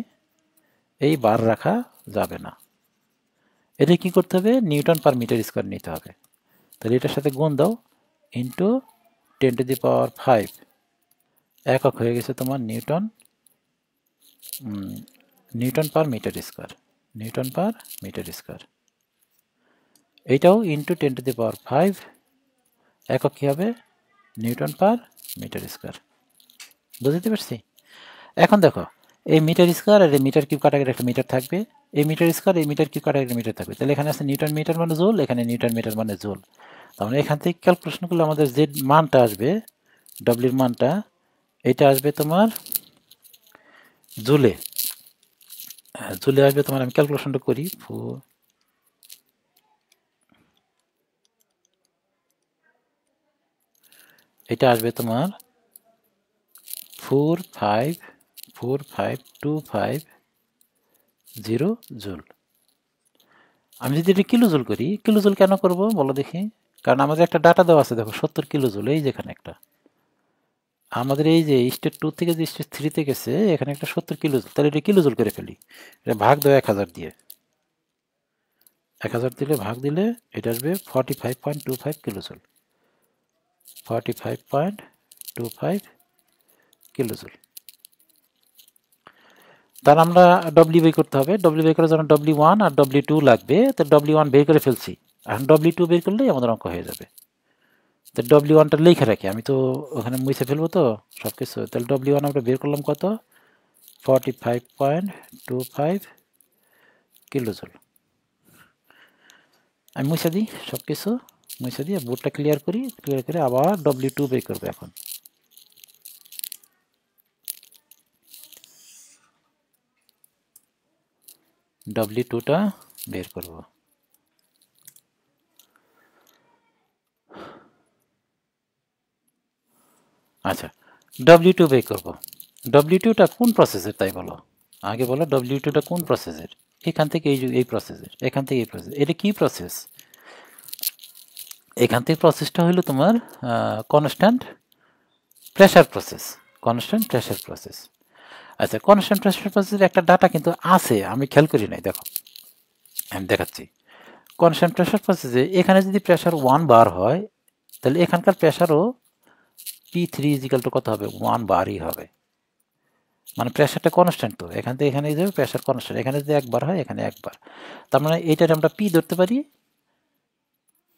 এই বার রাখা যাবে না, এটা কি করতে হবে? নিউটন পার মিটার স্কোয়ার নিতে হবে। তাহলে এটার সাথে গুণ দাও, ইন্টু 10⁵ একক হয়ে গেছে তোমার newton, newton per metre square, newton per metre square. এইটাও ইন্টু 10⁵ একক কী হবে? Newton per metre square. বুঝতে পারছি? এখন দেখো এই মিটার স্কোয়ার আর এই মিটার কিউব কাটাকাটি একটা মিটার থাকবে, এই মিটার স্কোয়ার এই মিটার কিউব কাটাকাটি মিটার থাকবে, তাহলে এখানে আছে নিউটন মিটার মানে জুল, এখানে নিউটন মিটার মানে জুল। তার মানে এখান থেকে ক্যালকুলেশন করলে আমাদের যে মানটা আসবে, ডব্লিউর মানটা, এটা আসবে তোমার জুলে, জুলে আসবে তোমার, আমি ক্যালকুলেশনটা করি, এটা আসবে তোমার 4545250 জুল। আমি যদি এটা কিলো জুল করি, কিলো জুল কেন করব বলো দেখি? কারণ আমাদের একটা ডাটা দেওয়া আছে, দেখো 70 কিলো জুল, এই যেখানে একটা আমাদের এই যে স্টেট 2 থেকে যে স্টেট 3-তে গেছে, এখানে একটা 70 কিলো জুল, তাহলে এটা কিলো জুল করে ফেলি, এটা ভাগ দাও 1000 দিয়ে, 1000 দিলে ভাগ দিলে এটা আসবে 45.25 কিলো জুল, 45.25 কিলো জুল। তার আমরা ডব্লিউ বের করতে হবে, ডব্লিউ বের করার জন্য W1 আর W2 লাগবে, তো W1 বের করে ফেলছি, এখন W2 বের করলেই আমাদের অঙ্ক হয়ে যাবে। তো W1টা লিখে রাখি, আমি তো ওখানে মুছে ফেলবো তো সব কিছু, তাহলে W1 আমরা বের করলাম কত? 45.25 কিলো জুল। আমি মুছে দিই সব কিছু, মুছে দিয়ে বোর্ডটা ক্লিয়ার করি, ক্লিয়ার করে আবার W2 বের করবো এখন। W2টা বের করব। আচ্ছা, W2 বের করব। W2টা কোন প্রসেসের তাই বলো? আগে বলো W2টা কোন প্রসেসের? এখান থেকে এই প্রসেসের, এখান থেকে এই প্রসেস, এটা কি প্রসেস? এখান থেকে প্রসেসটা হলো তোমার constant pressure process, constant pressure process. আচ্ছা, কনস্ট্যান্ট প্রেশার প্রসেসের একটা ডাটা কিন্তু আছে, আমি খেয়াল করি নাই, দেখো আমি দেখাচ্ছি। কনস্ট্যান্ট প্রেশার প্রসেসে এখানে যদি প্রেশার 1 বার হয়, তাহলে এখানকার প্রেশারও P3 ইজিক্যাল টু কত হবে? 1 বারই হবে। মানে প্রেশারটা কনস্ট্যান্ট, তো এখান থেকে এখানে যাবে প্রেশার কনস্ট্যান্ট, এখানে যদি একবার হয় এখানে একবার, তার মানে এইটার আমরা পি ধরতে পারি,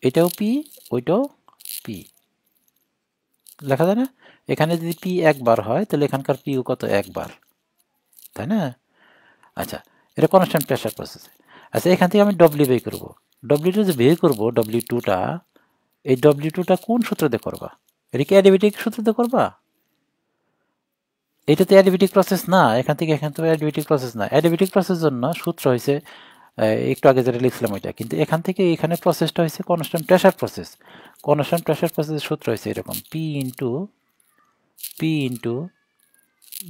এটাও পি ওইটাও পি, লেখা যায় না? এখানে যদি পি একবার হয় তাহলে এখানকার পিও কত, একবার, তাই না? আচ্ছা, এটা কনস্ট্যান্ট প্রেশার প্রসেসে। আচ্ছা, এখান থেকে আমি ডব্লিউ বের করবো, ডব্লিউটা যে বের করবো ডব্লিউ টুটা, এই ডব্লিউ টুটা কোন সূত্র দিয়ে করবা? এটা কি অ্যাডিবেটিক সূত্র দিয়ে করবা? এটা তো অ্যাডিবেটিক প্রসেস না, এখান থেকে এখান থেকে অ্যাডিবেটিক প্রসেস না। অ্যাডিবেটিক প্রসেস জন্য সূত্র হয়েছে একটু আগে যেটা লিখছিলাম ওইটা, কিন্তু এখান থেকে এখানে প্রসেসটা হয়েছে constant pressure process. Constant pressure প্রসেসের সূত্র হয়েছে এরকম, P into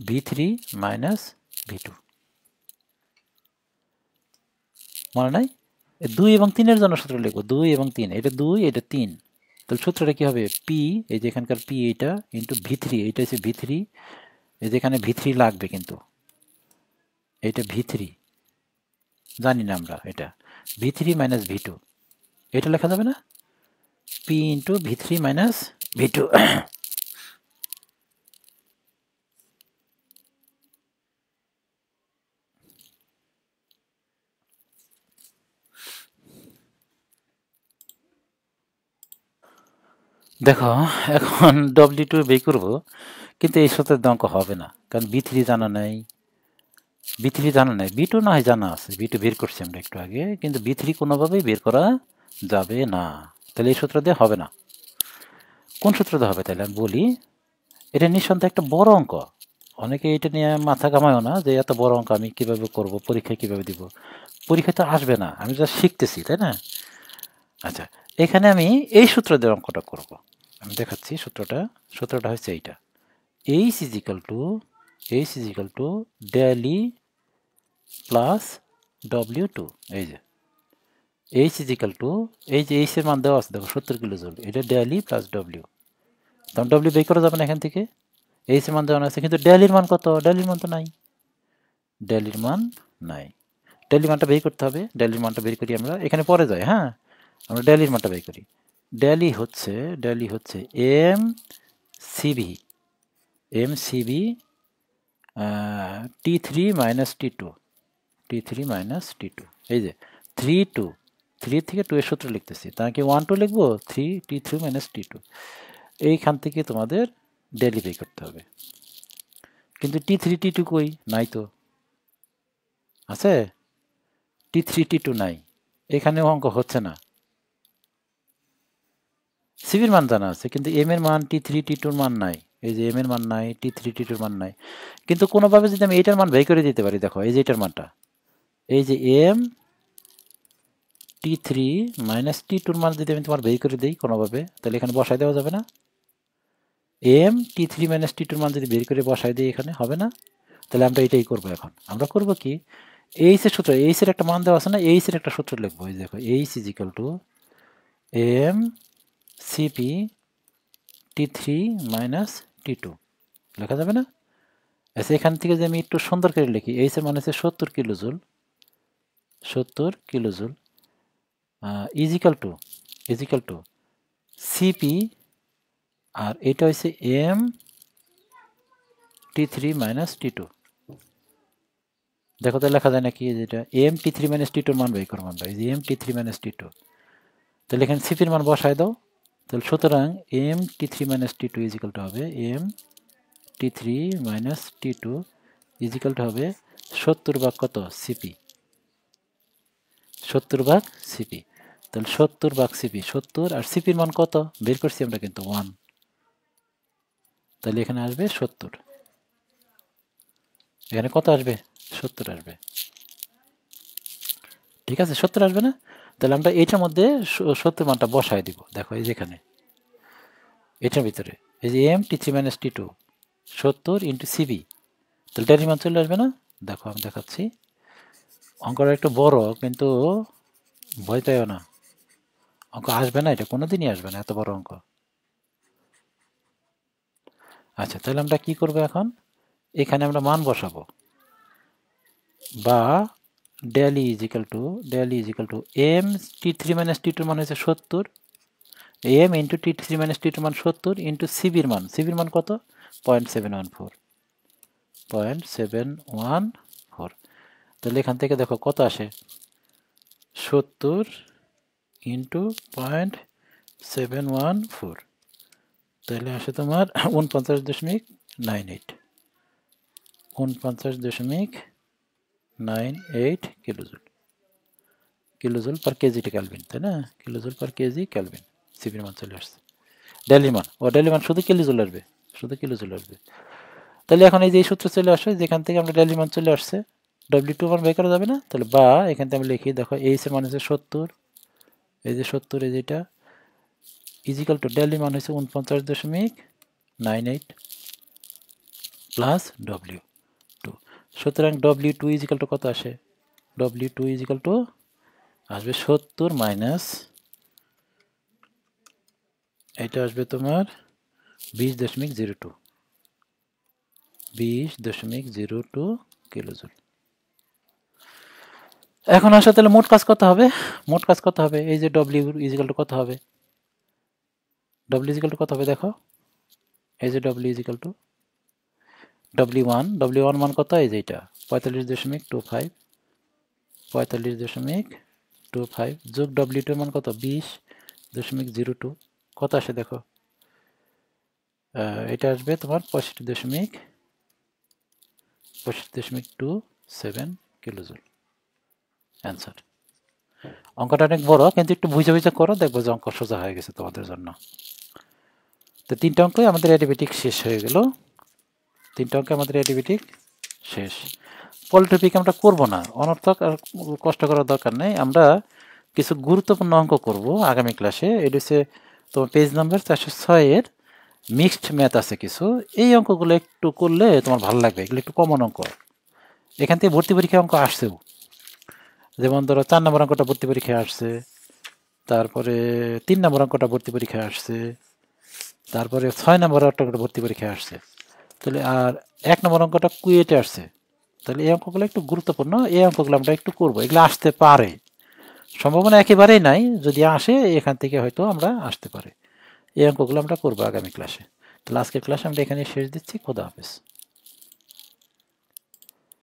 V three minus V two, মনে নাই? 2 এবং 3-এর জন্য সূত্র লিখবো, 2 এবং 3, এটা 2 এটা 3, তাহলে সূত্রটা কি হবে, পি এই যে এখানকার পি এইটা ইন্টু ভি থ্রি, এইটা হচ্ছে ভি থ্রি, এই যে এখানে ভি থ্রি লাগবে কিন্তু এইটা ভি থ্রি জানি না আমরা, এটা V three minus V two, এটা লেখা যাবে না, P into V three minus V two. দেখো এখন ডব্লিউ টু বের করবো, কিন্তু এই সূত্রের অঙ্ক হবে না, কারণ বি থ্রি জানা নাই, বি থ্রি জানা নাই, বি টু না হয় জানা আছে, বি টু বের করছি আমরা একটু আগে, কিন্তু বি থ্রি কোনোভাবেই বের করা যাবে না, তাহলে এই সূত্র দিয়ে হবে না। কোন সূত্র দিয়ে হবে তাহলে আমি বলি, এটা নিঃসন্দেহে একটা বড় অঙ্ক, অনেকে এটা নিয়ে মাথা ঘামায়ও না যে এত বড় অঙ্ক আমি কিভাবে করব, পরীক্ষায় কিভাবে দিব, পরীক্ষায় তো আসবে না, আমি যা শিখতেছি, তাই না? আচ্ছা, এখানে আমি এই সূত্র দিয়ে অঙ্কটা করব, আমি দেখাচ্ছি সূত্রটা। সূত্রটা হচ্ছে এইটা, H is equal to del E plus W two, এই যে এইচ ইজ ইকাল টু, এই যে এইচ এর মান দেওয়া আছে দেখো 70 কিলো জুল, এটা ডেল ই প্লাস ডব্লিউ, তখন ডব্লিউ বের করা যাবে না এখান থেকে, এইচ এর মান দেওয়া আছে, কিন্তু ডেলির মান কত, ডেলির মান তো নাই, ডেলির মান নাই, ডেলির মানটা বের করতে হবে, ডেলির মানটা বের করি আমরা, এখানে পরে যাই, হ্যাঁ আমরা ডেলির মানটা বের করি, ডেলি হচ্ছে M CV, T three minus T two, এই যে থ্রি থেকে 2 এর সূত্র লিখতেছি, তার কি 1 2 লিখবো, টি থ্রি মাইনাস টি টু, এইখান থেকে তোমাদের ডেলি বের করতে হবে, কিন্তু টি থ্রি টি টু কই, নাই তো, আছে টি থ্রি টি টু নাই, এখানেও অঙ্ক হচ্ছে না, সিবির মান জানা আছে কিন্তু এম এর মান টি থ্রি টি টুর মান নাই, এই যে এম এর মান নাই, টি থ্রি টি টুর মান নাই, কিন্তু কোনোভাবে যদি আমি এইটার মান বের করে দিতে পারি, দেখো এই যে এটার মানটা, এই যে M T three minus T টুর মান যদি আমি তোমার বের করে দিই কোনোভাবে, তাহলে এখানে বসাই দেওয়া যাবে না, M T three minus T টুর মান যদি বের করে বসাই দিই এখানে হবে না, তাহলে আমরা এটাই করবো, এখন আমরা করবো কি, এইচ এর সূত্র, এইচ এর একটা মান দেওয়া আছে না, এইচ এর একটা সূত্র লিখবো, এই দেখো H is equal to M CP T three minus T two, লেখা যাবে না? আচ্ছা, এখান থেকে যে আমি একটু সুন্দর করে লিখি, এইচ এর মানে হচ্ছে 70 kilo joule equal to CP, আর এটা হচ্ছে M T three minus T two, দেখো তো লেখা যায় নাকি, যেটা M T three minus T টুর মান বের করবো আমরা, এই যে M T three minus T two, তাহলে এখানে সিপির মান বসায় দাও, তাহলে সুতরাং M T three minus T two equal to হবে M T three minus T two equal to হবে 70 ভাগ কত, সিপি, 70 ভাগ সিপি, তাহলে 70 ভাগ সিপি, 70 আর সিপির মান কত বের করছি আমরা কিন্তু 1, তাহলে এখানে আসবে 70, এখানে কত আসবে, 70 আসবে, ঠিক আছে 70 আসবে না, তাহলে আমরা এটার মধ্যে 70 মানটা বসায় দিব, দেখো এই যেখানে এটার ভিতরে এই যে M T three minus T two 70 into CB, তাহলে ডেলির মান চলে আসবে না, দেখো আমি দেখাচ্ছি, অঙ্কটা একটু বড় কিন্তু ভয় পাইও না, অঙ্ক আসবে না, এটা কোনোদিনই আসবে না এত বড় অঙ্ক। আচ্ছা, তাহলে আমরা কি করবো এখন, এখানে আমরা মান বসাবো, বা del is equal to M T three minus T টুর মান হচ্ছে 70, M into T three minus T টুর মান 70 ইন্টু সিবির মান কত 0.714, 0.714। তাহলে এখান থেকে দেখো কত আসে, 70 ইন্টু 0.714, তাহলে আসে তোমার 49.98, 49.98 কিলোজুল, কিলোজুল পার কেজিটা কেলভিন, তাই না? কিলোজুল পার কেজি কেলভিন সিপির মান চলে আসছে। ডেলি মান, ডেলি মান শুধু কিলোজুল আসবে, শুধু কিলোজুল আসবে। তাহলে এখন এই যে সূত্র চলে আসে, যেখান থেকে আমরা ডেলি মান চলে আসছে, W2 মান বের করা যাবে না, তাহলে বা এখান থেকে আমি লিখি, দেখো এইচ এর মান হচ্ছে 70, এই যে 70, এই যেটা ইজিক্যাল টু ডেলি মান হচ্ছে 49.98 প্লাস W2। সুতরাং W2 ইজিক্যাল টু কত আসে, W2 ইজিক্যাল টু আসবে 70 মাইনাস এটা আসবে তোমার 20.02, 20.02 কিলোজুল। এখন আসলে তাহলে মোট কাজ কত হবে, মোট কাজ কত হবে, এই যে W ইজিক্যাল টু কত হবে, W ইজিক্যাল টু কত হবে দেখো, এই যে W ইজিক্যাল টু W1 মান কত, এই যে এটা 45.25, 45.25 যোগ W2 মান কত 20.02, কত আসে দেখো, এটা আসবে তোমার 65.27 কিলোজুল অ্যান্সার। অঙ্কটা অনেক বড়, কিন্তু একটু বুঝে বুঝে করো, দেখবো যে অঙ্ক সোজা হয়ে গেছে তোমাদের জন্য। তো 3টা অঙ্কই আমাদের অ্যারিথমেটিক শেষ হয়ে গেল, 3টা অঙ্কে আমাদের অ্যারিথমেটিক শেষ। পলিটপিক আমরা করব না, অনর্থক আর কষ্ট করার দরকার নেই। আমরা কিছু গুরুত্বপূর্ণ অঙ্ক করব আগামী ক্লাসে। এটা হচ্ছে তোমার পেজ নাম্বার 406-এর মিক্সড ম্যাথ আছে কিছু, এই অঙ্কগুলো একটু করলে তোমার ভালো লাগবে, এগুলো একটু কমন অঙ্ক। এখান থেকে ভর্তি পরীক্ষায় অঙ্ক আসছেও, যেমন ধরো 4 নম্বর অঙ্কটা ভর্তি পরীক্ষায় আসছে, তারপরে 3 নম্বর অঙ্কটা ভর্তি পরীক্ষায় আসছে, তারপরে 6 নম্বর অঙ্কটা ভর্তি পরীক্ষায় আসছে, তাহলে আর 1 নম্বর অঙ্কটা কুয়েটে আসছে। তাহলে এই অঙ্কগুলো একটু গুরুত্বপূর্ণ, এই অঙ্কগুলো আমরা একটু করবো, এগুলো আসতে পারে, সম্ভাবনা একেবারেই নাই, যদি আসে এখান থেকে হয়তো আমরা আসতে পারে। এই অঙ্কগুলো আমরা করবো আগামী ক্লাসে। তাহলে আজকের ক্লাসে আমরা এখানে শেষ দিচ্ছি। খোদা হাফেজ।